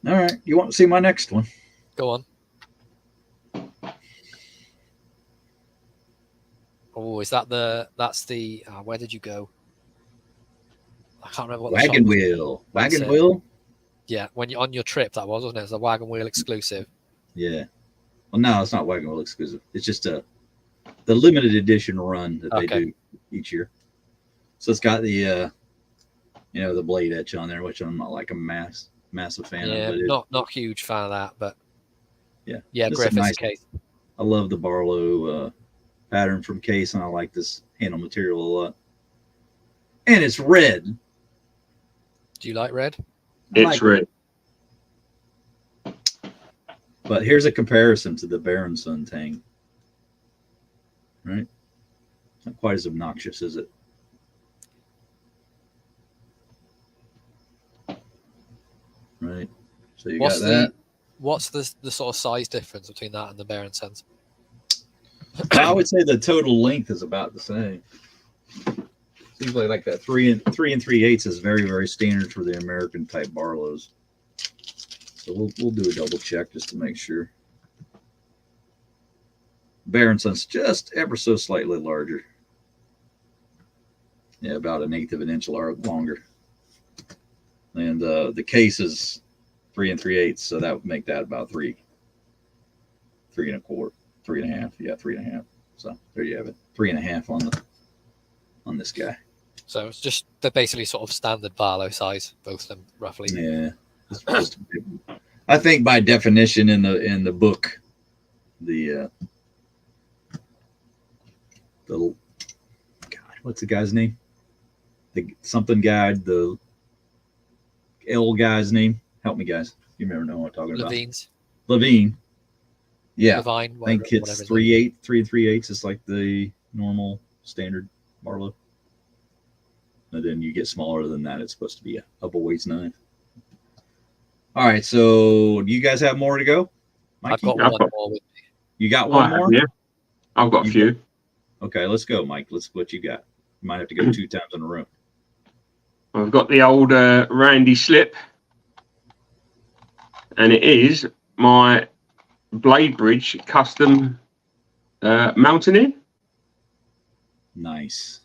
Speaker 1: right, you want to see my next one?
Speaker 2: Go on. Oh, is that that's the where did you go? I can't remember what
Speaker 1: Wagon wheel. Wagon wheel?
Speaker 2: Yeah, when you're on your trip, that wasn't it? It was a wagon wheel exclusive.
Speaker 1: Yeah. Well, no, it's not wagon wheel exclusive. It's just the limited edition run that they do each year. So it's got the the blade etch on there, which I'm not like a massive fan of.
Speaker 2: Yeah, not huge fan of that, but
Speaker 1: yeah,
Speaker 2: Griffith's case.
Speaker 1: I love the Barlow pattern from Case, and I like this handle material a lot. And it's red.
Speaker 2: Do you like red?
Speaker 3: It's red.
Speaker 1: But here's a comparison to the Bear & Son Tang. Right? Not quite as obnoxious, is it? Right. So you got that.
Speaker 2: What's the sort of size difference between that and the Bear & Sons?
Speaker 1: I would say the total length is about the same. Seems like that 3 3/8 is very, very standard for the American type Barlows. So we'll do a double check just to make sure. Bear & Son's just ever so slightly larger. Yeah, about 1/8 of an inch longer. And the Case is 3 3/8, so that would make that about 3 1/4, 3.5. Yeah, 3.5. So there you have it, 3.5 on this guy.
Speaker 2: So it's just they're basically sort of standard Barlow size, both of them roughly.
Speaker 1: Yeah, It's just, I think by definition in the book, the God, what's the guy's name? The something guy, the L guy's name. Help me, guys. You never know what I'm talking
Speaker 2: Levine's.
Speaker 1: about. Levine. Yeah.
Speaker 2: Levine,
Speaker 1: I think it's 3 3/8 is like the normal standard Barlow. And then you get smaller than that. It's supposed to be a boy's knife. All right. So do you guys have more to go? Mikey?
Speaker 2: I've got one more with me.
Speaker 1: You got one more?
Speaker 3: Yeah. I've got a few.
Speaker 1: Okay, let's go, Mike. Let's what you got. You might have to go 2 times in a row.
Speaker 3: I've got the old Randy slip, and it is my Blade Bridge custom Mountaineer.
Speaker 1: Nice.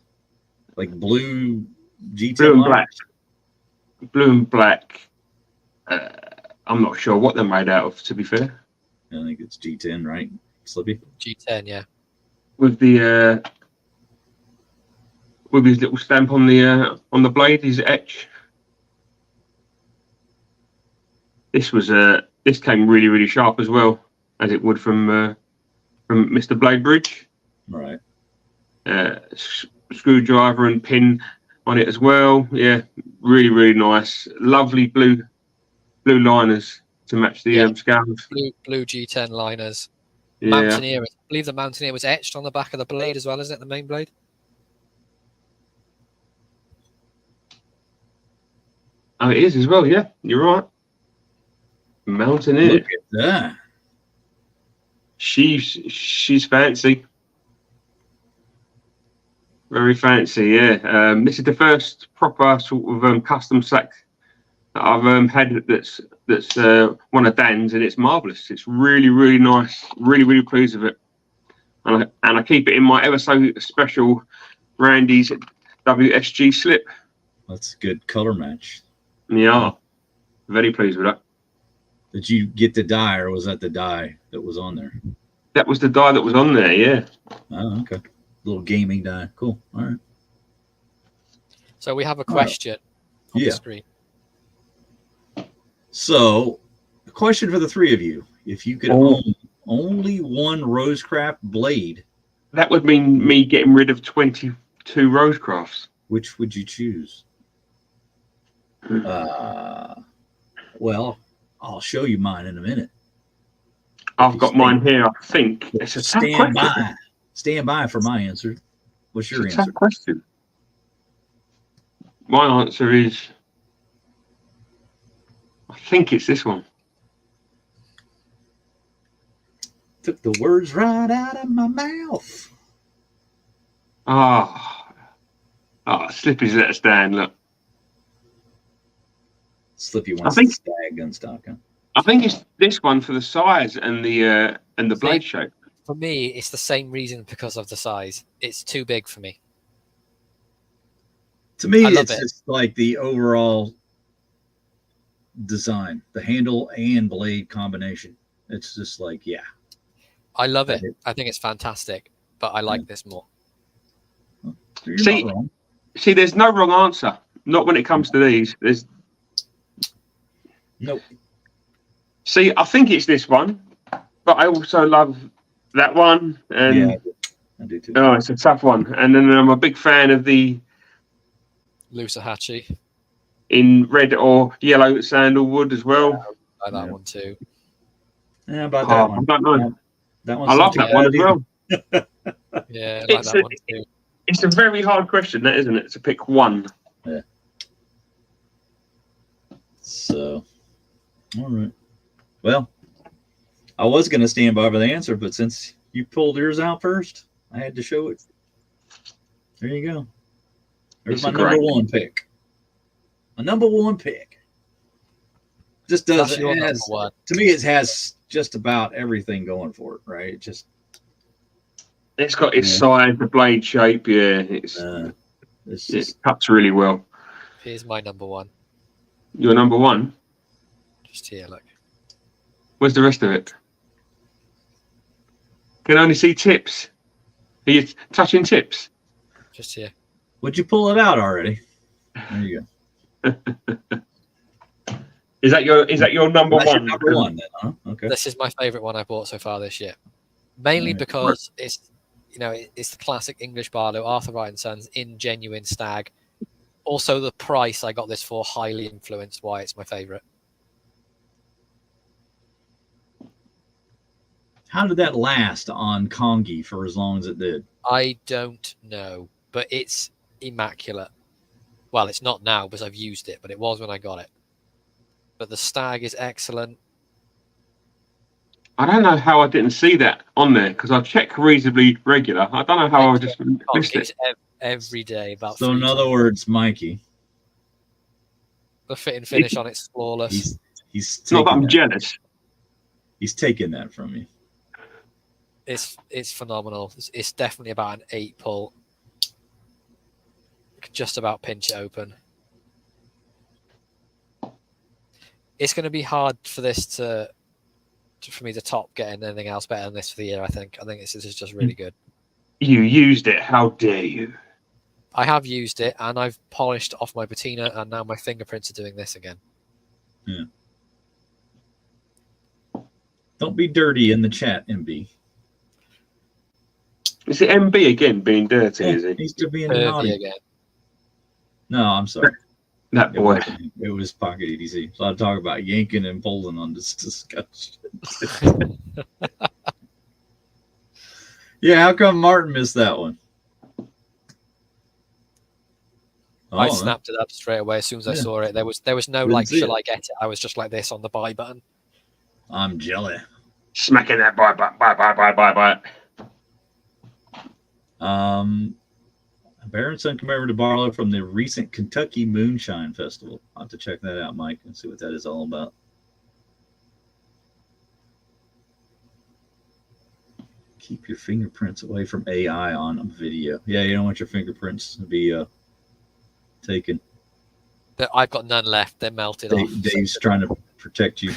Speaker 1: Like blue G10
Speaker 3: Blue and
Speaker 1: line?
Speaker 3: black. Blue and black. I'm not sure what they're made out of, to be fair.
Speaker 1: I think it's G10, right? Slippy?
Speaker 2: G10, yeah.
Speaker 3: With the with his little stamp on the blade, his etch. This came really, really sharp as well, as it would from Mr. Blade Bridge.
Speaker 1: Right.
Speaker 3: Screwdriver and pin on it as well. Yeah, really, really nice. Lovely blue liners to match the scales.
Speaker 2: Blue G10 liners.
Speaker 3: Yeah.
Speaker 2: Mountaineer. I believe the Mountaineer was etched on the back of the blade as well, isn't it? The main blade.
Speaker 3: Oh, it is as well. Yeah, you're right. Mountaineer.
Speaker 1: Look at that.
Speaker 3: She's fancy. Very fancy, yeah. This is the first proper sort of custom sack that I've had that's one of Dan's, and it's marvellous. It's really, really nice. Really, really pleased with it. And I keep it in my ever so special Randy's WSG slip.
Speaker 1: That's a good color match.
Speaker 3: Yeah, very pleased with that.
Speaker 1: Did you get the die, or was that the die that was on there?
Speaker 3: That was the die that was on there, yeah.
Speaker 1: Oh, okay. Little gaming die. Cool. All right.
Speaker 2: So we have a question on the screen.
Speaker 1: So, a question for the three of you. If you could own only one Rosecraft blade,
Speaker 3: that would mean me getting rid of 22 Rosecrafts.
Speaker 1: Which would you choose? Well, I'll show you mine in a minute.
Speaker 3: I've got mine here, I think. It's a tough question.
Speaker 1: Stand by for my answer. What's your answer?
Speaker 3: Tough question. My answer is, I think it's this one.
Speaker 1: Took the words right out of my mouth.
Speaker 3: Slippy's let us down. Look,
Speaker 1: Slippy wants the stag gun stock. Huh?
Speaker 3: I think it's this one for the size and the blade shape.
Speaker 2: For me, it's the same reason because of the size. It's too big for me.
Speaker 1: To me, it's just like the overall design, the handle and blade combination. It's just like, yeah.
Speaker 2: I love it. I think it's fantastic, but I like this more.
Speaker 1: Well, you're not wrong.
Speaker 3: See, there's no wrong answer. Not when it comes to these. There's
Speaker 1: nope.
Speaker 3: See, I think it's this one, but I also love that one. And
Speaker 1: yeah, I do too.
Speaker 3: Oh, it's a tough one. And then I'm a big fan of the
Speaker 2: Lusahatchee
Speaker 3: in red or yellow sandalwood as well.
Speaker 2: I like that one too.
Speaker 1: Yeah, about that one.
Speaker 3: I don't know.
Speaker 1: That
Speaker 3: I love that one as well.
Speaker 2: Yeah, I like that one too.
Speaker 3: It's a very hard question, that isn't it? To pick one.
Speaker 1: Yeah. So, all right. Well, I was going to stand by for the answer, but since you pulled yours out first, I had to show it. There you go. There's my number one pick. My number one pick. Just does it has, to me, it has just about everything going for it, right?
Speaker 3: It's got its size, the blade shape, yeah. It cuts really well.
Speaker 2: Here's my number one.
Speaker 3: Your number one?
Speaker 2: Just here, look.
Speaker 3: Where's the rest of it? Can only see tips. Are you touching tips?
Speaker 2: Just here.
Speaker 1: Would you pull it out already? There you go.
Speaker 3: Is that your number
Speaker 1: That's your
Speaker 3: one?
Speaker 1: number one then, huh? Okay.
Speaker 2: This is my favorite one I bought so far this year, mainly because it's the classic English Barlow, Arthur Wright and Sons in genuine stag. Also, the price I got this for highly influenced why it's my favorite.
Speaker 1: How did that last on Kongi for as long as it did?
Speaker 2: I don't know, but it's immaculate. Well, it's not now because I've used it, but it was when I got it. But the stag is excellent.
Speaker 3: I don't know how I didn't see that on there because I check reasonably regular. I don't know how I just missed it.
Speaker 2: Every day about.
Speaker 1: So in other words, Mikey,
Speaker 2: the fit and finish on it's flawless.
Speaker 3: It's not that I'm jealous.
Speaker 1: He's taking that from you.
Speaker 2: It's phenomenal. It's definitely about an 8 pull. Could just about pinch it open. It's going to be hard for this for me to top getting anything else better than this for the year. I think this is just really good.
Speaker 3: You used it. How dare you?
Speaker 2: I have used it and I've polished off my patina and now my fingerprints are doing this again.
Speaker 1: Yeah. Don't be dirty in the chat, MB.
Speaker 3: Is it MB again being dirty? Is he?
Speaker 1: He's still being
Speaker 2: Dirty
Speaker 1: naughty
Speaker 2: again.
Speaker 1: No, I'm sorry.
Speaker 3: That boy.
Speaker 1: It was Pocket EDC. So I talk about yanking and pulling on this discussion. Yeah, how come Martin missed that one?
Speaker 2: I snapped it up straight away as soon as I saw it. There was no shall I get it? I was just like this on the buy button.
Speaker 1: I'm jelly.
Speaker 3: Smacking that buy.
Speaker 1: Berenson come over to Barlow from the recent Kentucky Moonshine Festival. I'll have to check that out, Mike, and see what that is all about. Keep your fingerprints away from AI on video. Yeah, you don't want your fingerprints to be taken.
Speaker 2: I've got none left. They're melted off.
Speaker 1: Dave's trying to protect you.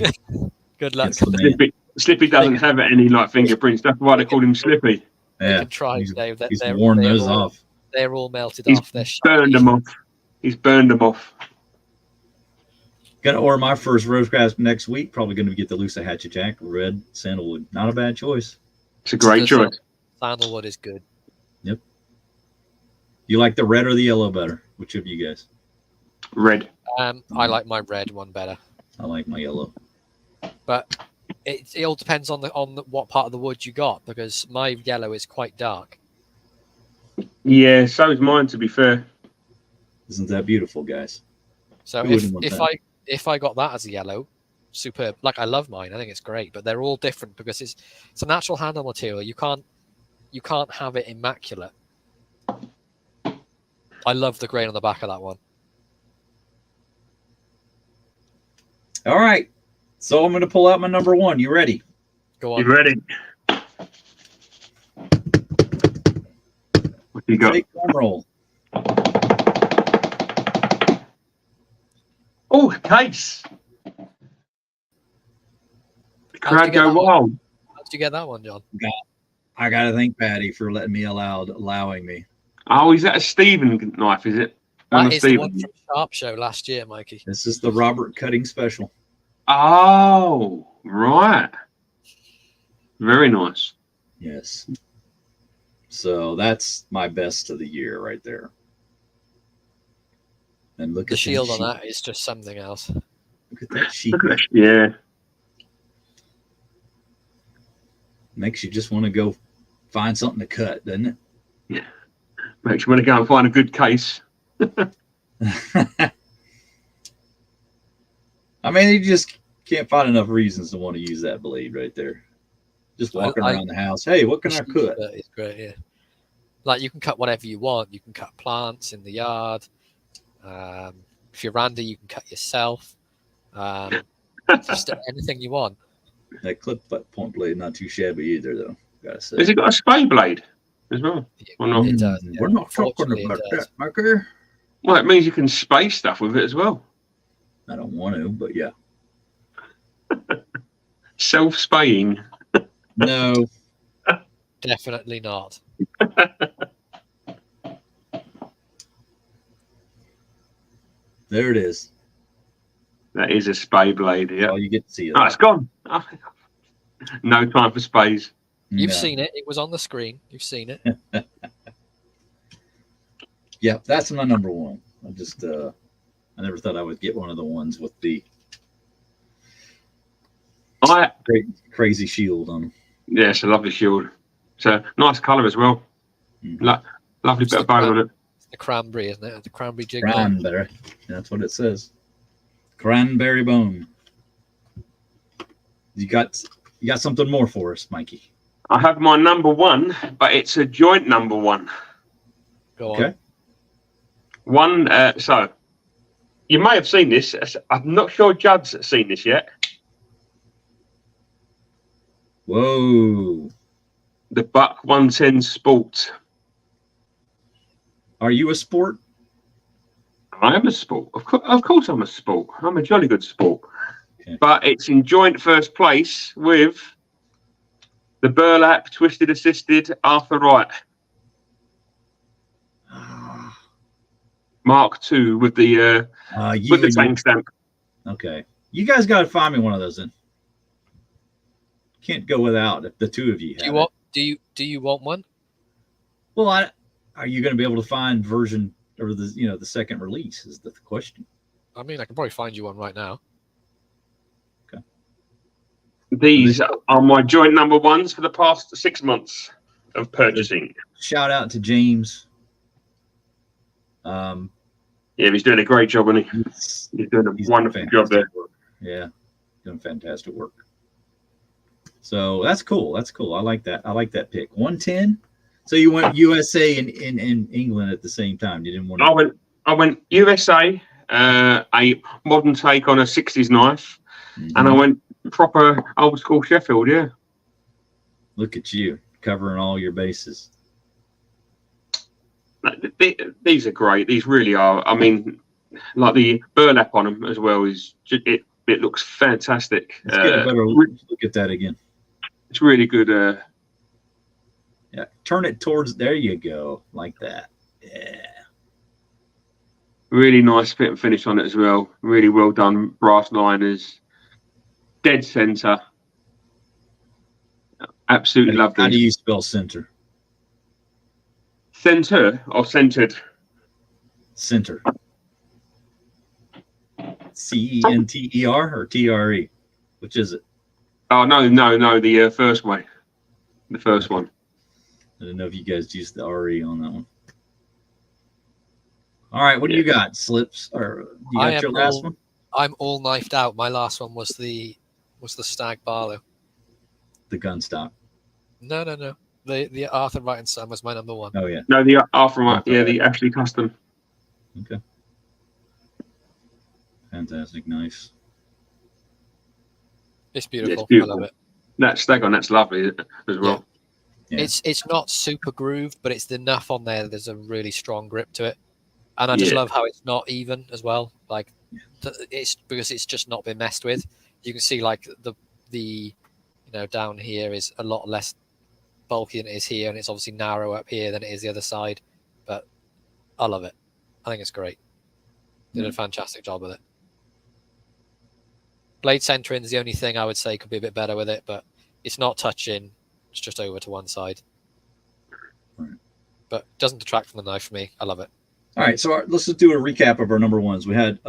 Speaker 2: Good luck.
Speaker 3: Slippy doesn't have any fingerprints. That's why they called him Slippy.
Speaker 1: Yeah,
Speaker 2: you can try, Dave.
Speaker 1: He's worn those off.
Speaker 2: They're all melted
Speaker 3: He's
Speaker 2: off. They're
Speaker 3: burned them off. He's burned them off.
Speaker 1: Gonna order my first Rosecraft next week. Probably going to get the Lusa Hatchetjack red sandalwood. Not a bad choice.
Speaker 3: It's a great choice.
Speaker 2: Sandalwood is good.
Speaker 1: Yep. You like the red or the yellow better? Which of you guys?
Speaker 3: Red.
Speaker 2: I like my red one better.
Speaker 1: I like my yellow.
Speaker 2: But it all depends on what part of the wood you got because my yellow is quite dark.
Speaker 3: Yeah, so is mine. To be fair,
Speaker 1: isn't that beautiful, guys?
Speaker 2: So if I got that as a yellow, superb. Like I love mine. I think it's great, but they're all different because it's a natural handle material. You can't have it immaculate. I love the grain on the back of that one.
Speaker 1: All right. So I'm going to pull out my number one. You ready?
Speaker 2: Go on.
Speaker 3: You ready? What you got?
Speaker 1: Big drum roll.
Speaker 3: Oh, case. The crowd go wild.
Speaker 2: How did you get that one, John?
Speaker 1: I got to thank Patty for letting me allowing me.
Speaker 3: Oh, is that a Stephen knife, is it?
Speaker 2: That is the one from Sharp Show last year, Mikey.
Speaker 1: This is the Robert Cutting Special.
Speaker 3: Oh, right. Very nice.
Speaker 1: Yes. So that's my best of the year right there. And look at
Speaker 2: the shield on that is just something else.
Speaker 1: Look at that sheet.
Speaker 3: Yeah.
Speaker 1: Makes you just want to go find something to cut, doesn't it?
Speaker 3: Yeah. Makes you want to go and find a good case.
Speaker 1: I mean, you just can't find enough reasons to want to use that blade right there. Just walking around the house. Hey, what can I cut?
Speaker 2: It's great, yeah. Like you can cut whatever you want. You can cut plants in the yard. If you're Randy, you can cut yourself. Just anything you want.
Speaker 1: That clip point blade not too shabby either, though. Gotta say.
Speaker 3: Has it got a spay blade as well? Or not?
Speaker 2: It does. Yeah.
Speaker 1: We're not talking about that, Marker.
Speaker 3: Well, it means you can spay stuff with it as well.
Speaker 1: I don't want to, but yeah.
Speaker 3: Self-spaying.
Speaker 1: No.
Speaker 2: Definitely not.
Speaker 1: There it is.
Speaker 3: That is a spay blade, yeah.
Speaker 1: Oh, you get to see it.
Speaker 3: Oh, it's gone. No time for spays.
Speaker 2: You've
Speaker 1: No.
Speaker 2: seen it. It was on the screen. You've seen it.
Speaker 1: Yeah, that's my number one. I never thought I would get one of the ones with the crazy shield on them.
Speaker 3: Yeah, it's a lovely shield. It's a nice colour as well. Lovely bit of bone on it.
Speaker 2: It's the cranberry, isn't it? The cranberry jig.
Speaker 1: Cranberry. That's what it says. Cranberry bone. You got something more for us, Mikey?
Speaker 3: I have my number one, but it's a joint number one.
Speaker 2: Go on.
Speaker 1: Okay.
Speaker 3: So you may have seen this. I'm not sure Judd's seen this yet.
Speaker 1: Whoa.
Speaker 3: The Buck 110 Sport.
Speaker 1: Are you a sport?
Speaker 3: I am a sport. Of course I'm a sport. I'm a jolly good sport.
Speaker 1: Okay.
Speaker 3: But it's in joint first place with the Burlap Twisted Assisted Arthur Wright. Mark II with the tank stamp.
Speaker 1: Okay. You guys got to find me one of those then. Can't go without if the two of you have
Speaker 2: Do you want one?
Speaker 1: Well, are you going to be able to find version or the second release is the question.
Speaker 2: I mean, I can probably find you one right now.
Speaker 1: Okay.
Speaker 3: These are my joint number ones for the past 6 months of purchasing.
Speaker 1: Shout out to James.
Speaker 3: Yeah, he's doing a great job, and he's doing a wonderful job there.
Speaker 1: Yeah, doing fantastic work. So that's cool. That's cool. I like that. I like that pick. 110. So you went USA and in England at the same time. You didn't want to...
Speaker 3: I went USA, a modern take on a 60s knife, and I went proper old school Sheffield. Yeah.
Speaker 1: Look at you covering all your bases.
Speaker 3: These are great. These really are. I mean, like the burlap on them as well is it looks fantastic.
Speaker 1: Let's get a better look at that again.
Speaker 3: It's really good.
Speaker 1: Yeah, turn it towards. There you go, like that. Yeah.
Speaker 3: Really nice fit and finish on it as well. Really well done. Brass liners, dead center. Absolutely love these.
Speaker 1: How do you spell center?
Speaker 3: Center or centered?
Speaker 1: Center. CENTER or TRE? Which is it?
Speaker 3: Oh no, the first way. The first one.
Speaker 1: I don't know if you guys used the RE on that one. All right, what do you got, Slips? Or you got your last one?
Speaker 2: I'm all knifed out. My last one was the Stag Barlow.
Speaker 1: The gun stock.
Speaker 2: No. The Arthur Wright and Son was my number one.
Speaker 1: Oh yeah.
Speaker 3: No, the Arthur Wright. Yeah, the Ashley Custom.
Speaker 1: Okay. Fantastic, nice.
Speaker 2: It's beautiful.
Speaker 3: Yeah, it's beautiful.
Speaker 2: I love it.
Speaker 3: That stag on that's lovely as well.
Speaker 1: Yeah.
Speaker 2: It's not super grooved, but it's enough on there that there's a really strong grip to it. And I just love how it's not even as well. Like it's because it's just not been messed with. You can see like the down here is a lot less bulky than it is here, and it's obviously narrow up here than it is the other side. But I love it. I think it's great. Did a fantastic job with it. Blade centering is the only thing I would say could be a bit better with it, but it's not touching. It's just over to one side.
Speaker 1: Right.
Speaker 2: But it doesn't detract from the knife for me. I love it.
Speaker 1: All right, so let's just do a recap of our number ones. We had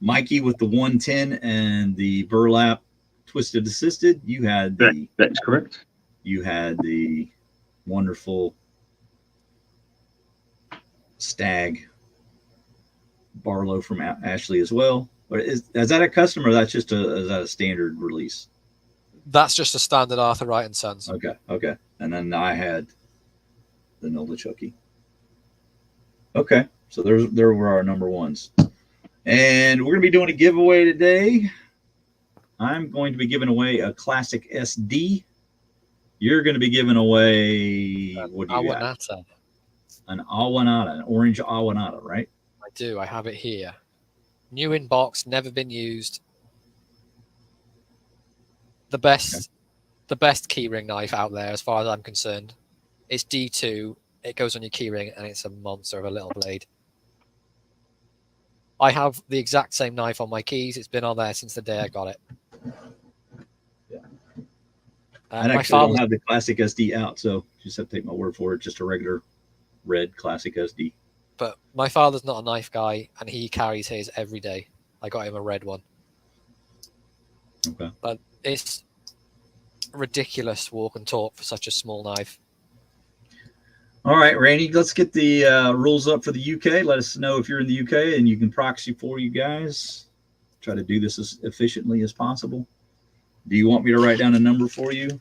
Speaker 1: Mikey with the 110 and the burlap twisted assisted. You had
Speaker 3: that's correct.
Speaker 1: You had the wonderful Stag Barlow from Ashley as well. But is that a custom or that's just is that a standard release?
Speaker 2: That's just a standard Arthur Wright and Sons.
Speaker 1: Okay. And then I had the Nola Chucky. Okay, so there were our number ones. And we're going to be doing a giveaway today. I'm going to be giving away a classic SD. You're going to be giving away, what do you got? An Awanada, an orange Awanada, right?
Speaker 2: I do. I have it here. New in box, never been used. The best keyring knife out there, as far as I'm concerned. It's D2. It goes on your keyring, and it's a monster of a little blade. I have the exact same knife on my keys. It's been on there since the day I got it.
Speaker 1: Yeah.
Speaker 2: My
Speaker 1: I actually don't
Speaker 2: father's,
Speaker 1: have the classic SD out, so you just have to take my word for it. Just a regular red classic SD.
Speaker 2: but my father's not a knife guy, and he carries his every day. I got him a red one.
Speaker 1: Okay.
Speaker 2: But it's ridiculous walk and talk for such a small knife.
Speaker 1: All right, Randy, let's get the rules up for the UK. Let us know if you're in the UK, and you can proxy for you guys. Try to do this as efficiently as possible. Do you want me to write down a number for you?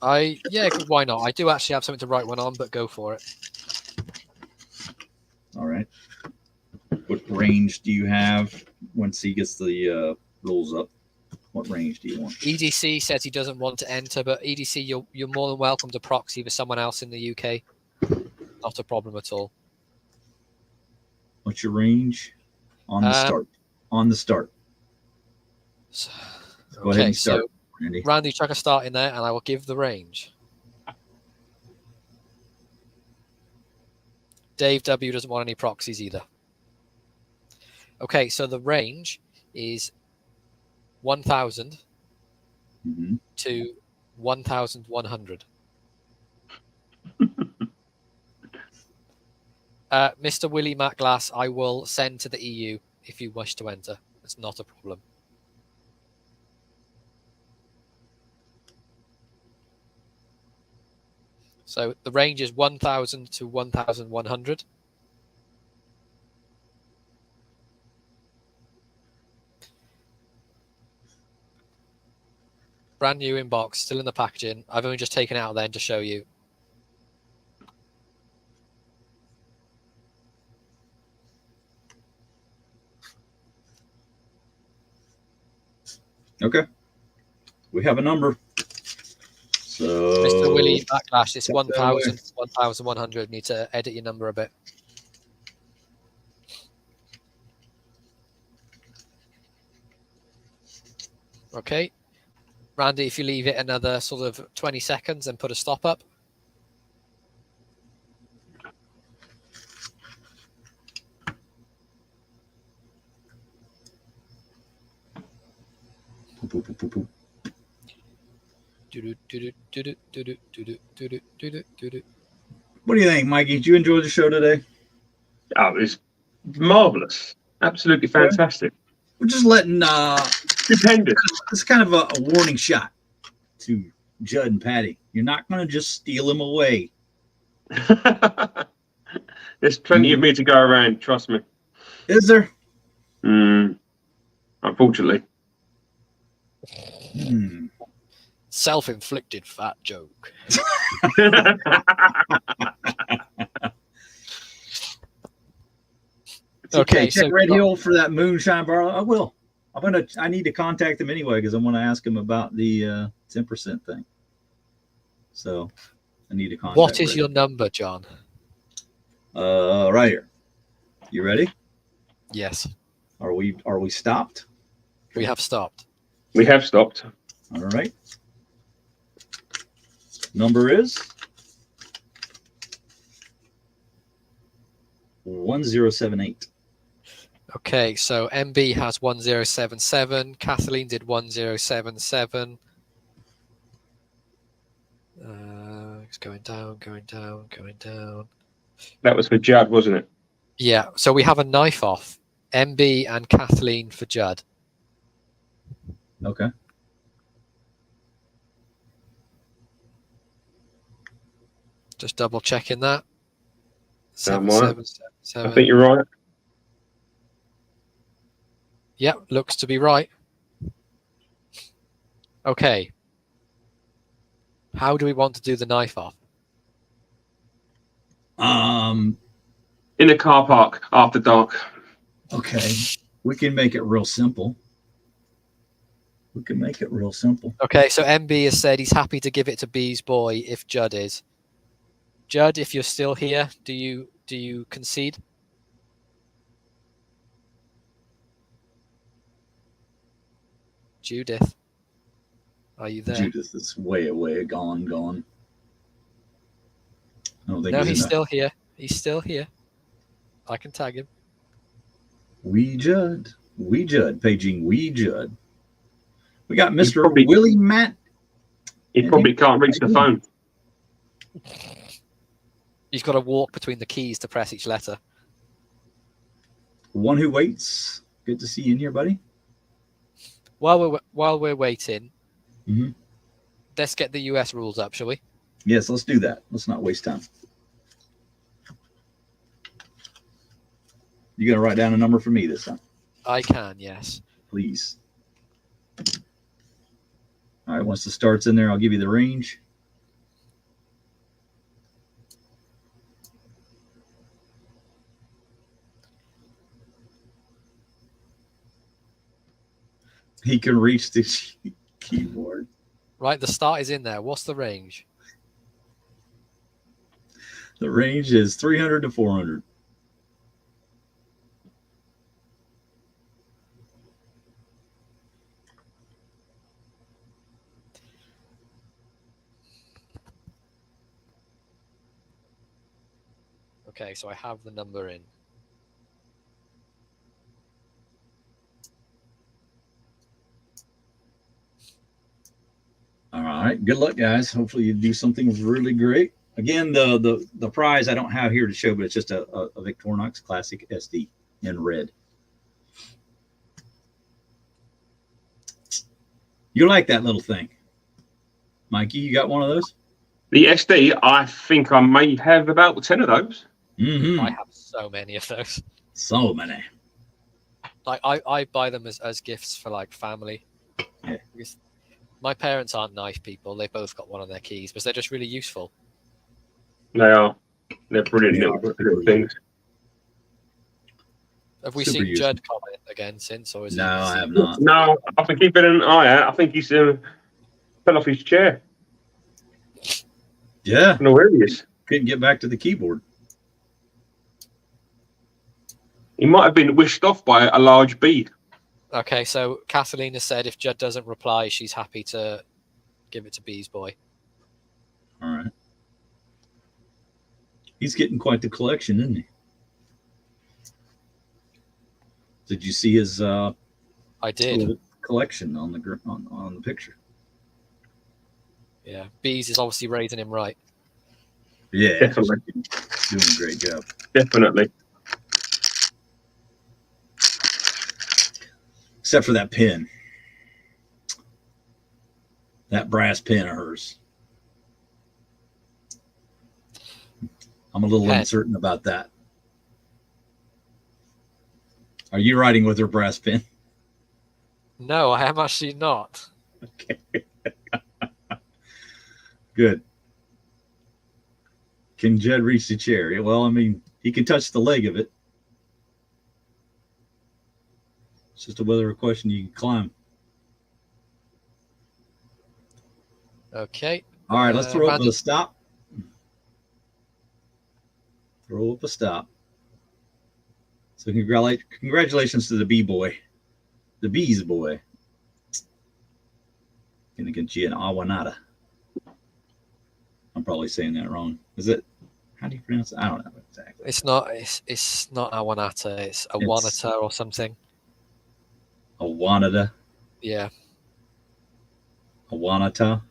Speaker 2: Yeah, why not? I do actually have something to write one on, but go for it.
Speaker 1: All right. What range do you have once he gets the rules up? What range do you want?
Speaker 2: EDC says he doesn't want to enter, but EDC, you're more than welcome to proxy for someone else in the UK. Not a problem at all.
Speaker 1: What's your range on the start? On the start. Go ahead and start, Randy.
Speaker 2: Randy, chuck a start in there, and I will give the range. Dave W doesn't want any proxies either. Okay, so the range is 1,000 to 1,100. Mr. Willie Mac Glass, I will send to the EU if you wish to enter. It's not a problem. So the range is 1,000 to 1,100. Brand new inbox, still in the packaging. I've only just taken it out then to show you.
Speaker 1: Okay. We have a number. So,
Speaker 2: Mr. Willie Backlash, it's 1,000, 1,100. Need to edit your number a bit. Okay. Randy, if you leave it another sort of 20 seconds and put a stop up.
Speaker 1: What do you think, Mikey? Did you enjoy the show today?
Speaker 3: Oh, it was marvelous. Absolutely fantastic.
Speaker 1: We're just letting
Speaker 3: Stupendous.
Speaker 1: it's kind of a warning shot to Judd and Patty. You're not going to just steal him away.
Speaker 3: There's plenty of me to go around, trust me.
Speaker 1: Is there?
Speaker 3: Unfortunately.
Speaker 2: Self-inflicted fat joke.
Speaker 1: Okay, check Red Hill for that moonshine bar. I will. I need to contact him anyway because I want to ask him about the 10% thing. So I need to contact.
Speaker 2: What is your number, John?
Speaker 1: Right here. You ready?
Speaker 2: Yes.
Speaker 1: Are we stopped?
Speaker 2: We have stopped.
Speaker 3: We have stopped.
Speaker 1: All right. Number is 1078.
Speaker 2: Okay, so MB has 1077. Kathleen did 1077. It's going down, going down, going down.
Speaker 3: That was for Judd, wasn't it?
Speaker 2: Yeah, so we have a knife off. MB and Kathleen for Judd.
Speaker 1: Okay.
Speaker 2: Just double checking that.
Speaker 3: Am I?
Speaker 2: 777.
Speaker 3: I think you're right.
Speaker 2: Yep, looks to be right. Okay. How do we want to do the knife off?
Speaker 3: In a car park after dark.
Speaker 1: Okay. We can make it real simple.
Speaker 2: Okay, so MB has said he's happy to give it to B's boy if Judd is. Judd, if you're still here, do you concede? Judith, are you there?
Speaker 1: Judith is way gone. I don't think
Speaker 2: No, he's still here. He's still here. I can tag him.
Speaker 1: We Judd. We Judd. Paging We Judd. We got Mr.
Speaker 3: probably-
Speaker 1: Willie Matt.
Speaker 3: He probably can't reach the phone.
Speaker 2: He's got to walk between the keys to press each letter.
Speaker 1: One who waits. Good to see you in here, buddy.
Speaker 2: While we're waiting,
Speaker 1: Mhm.
Speaker 2: let's get the US rules up, shall we?
Speaker 1: Yes, let's do that. Let's not waste time. You got to write down a number for me this time,
Speaker 2: I can, yes.
Speaker 1: please. All right, once the start's in there, I'll give you the range. He can reach the keyboard.
Speaker 2: Right, the start is in there. What's the range?
Speaker 1: The range is 300 to 400.
Speaker 2: Okay, so I have the number in.
Speaker 1: All right. Good luck, guys. Hopefully you do something really great. Again, the prize I don't have here to show, but it's just a Victorinox Classic SD in red. You like that little thing. Mikey, you got one of those?
Speaker 3: The SD, I think I may have about 10 of those.
Speaker 1: Mm-hmm.
Speaker 2: I have so many of those.
Speaker 1: So many.
Speaker 2: Like I buy them as gifts for like family.
Speaker 1: Yeah.
Speaker 2: Because my parents aren't knife people. They both got one on their keys, but they're just really useful.
Speaker 3: They are. They're brilliant
Speaker 1: They
Speaker 3: little,
Speaker 1: are.
Speaker 3: little things.
Speaker 2: Have we
Speaker 1: Super
Speaker 2: seen
Speaker 1: useful.
Speaker 2: Judd comment again since, or is
Speaker 1: No,
Speaker 2: he?
Speaker 1: I have not.
Speaker 3: No, I've been keeping an eye out. I think he's fell off his chair.
Speaker 1: Yeah.
Speaker 3: I don't know where he is.
Speaker 1: Couldn't get back to the keyboard.
Speaker 3: He might have been whisked off by a large bee.
Speaker 2: Okay, so Catalina said if Judd doesn't reply, she's happy to give it to Bee's boy.
Speaker 1: All right. He's getting quite the collection, isn't he? Did you see his
Speaker 2: I did.
Speaker 1: collection on the picture?
Speaker 2: Yeah, Bees is obviously raising him right.
Speaker 1: Yeah,
Speaker 3: Definitely.
Speaker 1: doing a great job.
Speaker 3: Definitely.
Speaker 1: Except for that pin, that brass pin of hers. I'm a little
Speaker 2: Pen.
Speaker 1: uncertain about that. Are you writing with her brass pin?
Speaker 2: No, I am actually not.
Speaker 1: Okay. Good. Can Jed reach the chair? Yeah, well, I mean, he can touch the leg of it. It's just a whether question you can climb.
Speaker 2: Okay.
Speaker 1: All right, let's throw up
Speaker 2: Randy-
Speaker 1: a stop. Throw up a stop. So congratulations to the B-boy. The Bees boy. Gonna get you an Awanada. I'm probably saying that wrong. Is it? How do you pronounce it? I don't know exactly.
Speaker 2: It's not. It's not Awanata. It's Awanata or something.
Speaker 1: Awanada.
Speaker 2: Yeah.
Speaker 1: Awanata.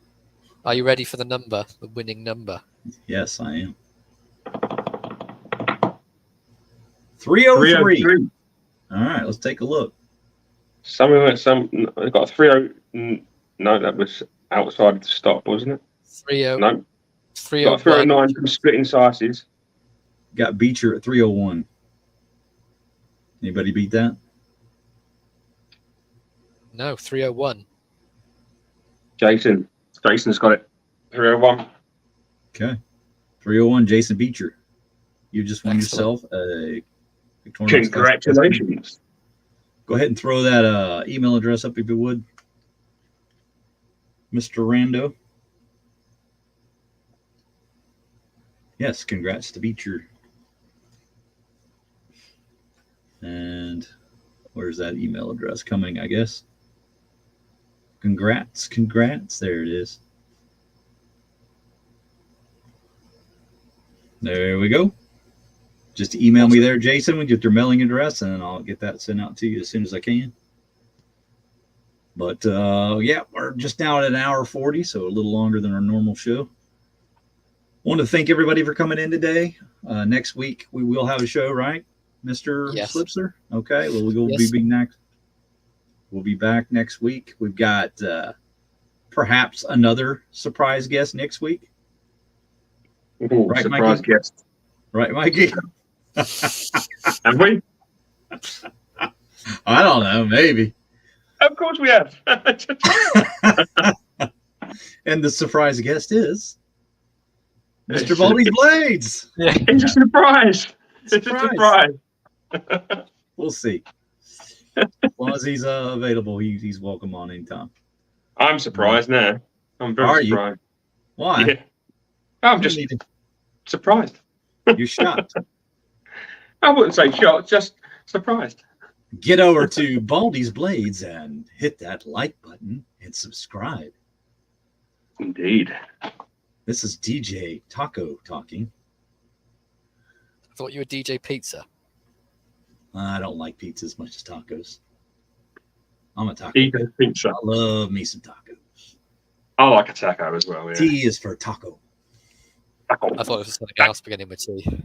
Speaker 2: Are you ready for the number? The winning number.
Speaker 1: Yes, I am. 303.
Speaker 3: 303.
Speaker 1: All right, let's take a look.
Speaker 3: I got a 30. No, that was outside the stop, wasn't it?
Speaker 2: 30.
Speaker 3: No. Got a
Speaker 2: 301.
Speaker 3: 309 from splitting slices.
Speaker 1: Got Beecher at 301. Anybody beat that?
Speaker 2: No, 301.
Speaker 3: Jason's got it. 301.
Speaker 1: Okay. 301, Jason Beecher. You just won
Speaker 2: Excellent.
Speaker 1: yourself a Victorinox.
Speaker 3: Congratulations.
Speaker 1: Go ahead and throw that email address up if you would, Mr. Rando. Yes, congrats to Beecher. And where's that email address coming, I guess? Congrats. There it is. There we go. Just email me there, Jason, with your mailing address, and I'll get that sent out to you as soon as I can. But yeah, we're just now at an hour 40, so a little longer than our normal show. Want to thank everybody for coming in today. Next week we will have a show, right, Mr.
Speaker 2: Yes.
Speaker 1: Slipster? Okay, well we'll
Speaker 2: Yes.
Speaker 1: be next. We'll be back next week. We've got perhaps another surprise guest next week.
Speaker 3: Ooh,
Speaker 1: Right,
Speaker 3: surprise
Speaker 1: Mikey?
Speaker 3: guest.
Speaker 1: Right, Mikey?
Speaker 3: Have we?
Speaker 1: I don't know, maybe.
Speaker 3: Of course we have.
Speaker 1: And the surprise guest is Mr. Baldy's Blades.
Speaker 2: Yeah.
Speaker 3: It's a surprise. It's a surprise.
Speaker 1: We'll see. As long as he's available, he's welcome on anytime.
Speaker 3: I'm surprised now. I'm very
Speaker 1: Are you?
Speaker 3: surprised.
Speaker 1: Why?
Speaker 3: Yeah. I'm just surprised.
Speaker 1: You're shocked.
Speaker 3: I wouldn't say shocked, just surprised.
Speaker 1: Get over to Baldy's Blades and hit that like button and subscribe.
Speaker 3: Indeed.
Speaker 1: This is DJ Taco talking.
Speaker 2: I thought you were DJ Pizza.
Speaker 1: I don't like pizza as much as tacos. I'm a taco.
Speaker 3: DJ Pizza.
Speaker 1: I love me some tacos.
Speaker 3: I like a taco as well. Yeah.
Speaker 1: T is for taco.
Speaker 2: I thought it was something else beginning with T.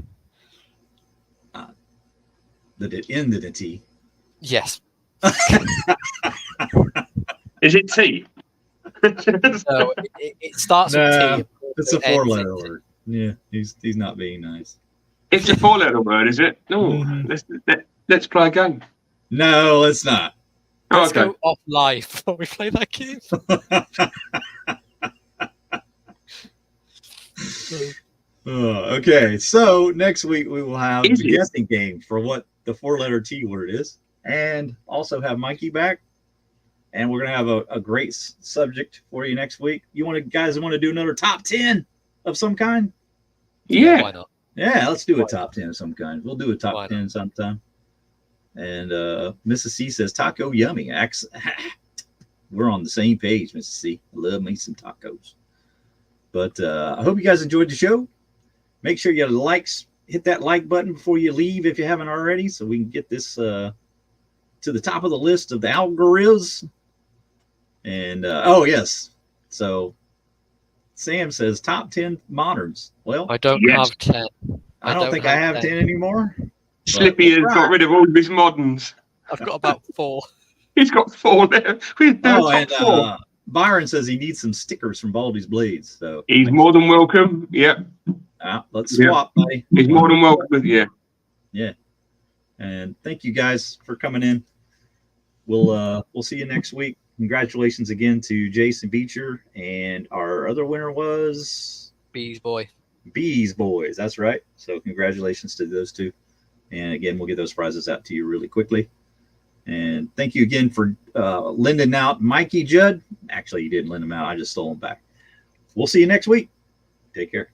Speaker 1: That it ended in T.
Speaker 2: Yes.
Speaker 3: Is it tea?
Speaker 2: No, it starts
Speaker 1: No,
Speaker 2: with T.
Speaker 1: It's a
Speaker 2: It ends
Speaker 1: 4-letter
Speaker 2: in T.
Speaker 1: word. Yeah, he's not being nice.
Speaker 3: It's a 4-letter word, is it? No.
Speaker 1: Mhm.
Speaker 3: Let's play a game.
Speaker 1: No, it's not.
Speaker 3: Oh,
Speaker 2: Let's
Speaker 3: okay.
Speaker 2: go off live before we play that game.
Speaker 1: Okay, so next week we will have
Speaker 3: Is
Speaker 1: the
Speaker 3: it?
Speaker 1: guessing game for what the 4-letter T word is, and also have Mikey back. And we're gonna have a great subject for you next week. You guys want to do another top 10 of some kind?
Speaker 3: Yeah.
Speaker 2: Why not?
Speaker 1: Yeah, let's do a
Speaker 2: Why
Speaker 1: top 10 of some kind. We'll do a top
Speaker 2: Why
Speaker 1: 10 sometime. And Mrs. C says taco yummy. We're on the same page, Mrs. C. I love me some tacos. But I hope you guys enjoyed the show. Make sure you hit that like button before you leave if you haven't already, so we can get this to the top of the list of the algorithms. And oh yes, so Sam says top 10 moderns. Well,
Speaker 2: I don't
Speaker 3: Yes.
Speaker 2: have 10.
Speaker 1: I don't think I have 10 anymore.
Speaker 3: Slippy has got rid of all of his moderns.
Speaker 2: I've got about 4.
Speaker 3: He's got 4 there. We're doing
Speaker 1: Oh, and
Speaker 3: top 4.
Speaker 1: Byron says he needs some stickers from Baldy's Blades. So
Speaker 3: He's more than welcome. Yep.
Speaker 1: let's
Speaker 3: Yeah.
Speaker 1: swap, buddy.
Speaker 3: He's more than welcome. Yeah.
Speaker 1: And thank you guys for coming in. We'll see you next week. Congratulations again to Jason Beecher, and our other winner was
Speaker 2: Bees boy.
Speaker 1: Bees Boys. That's right. So congratulations to those two. And again, we'll get those prizes out to you really quickly. And thank you again for lending out Mikey Judd. Actually, you didn't lend them out. I just stole them back. We'll see you next week. Take care.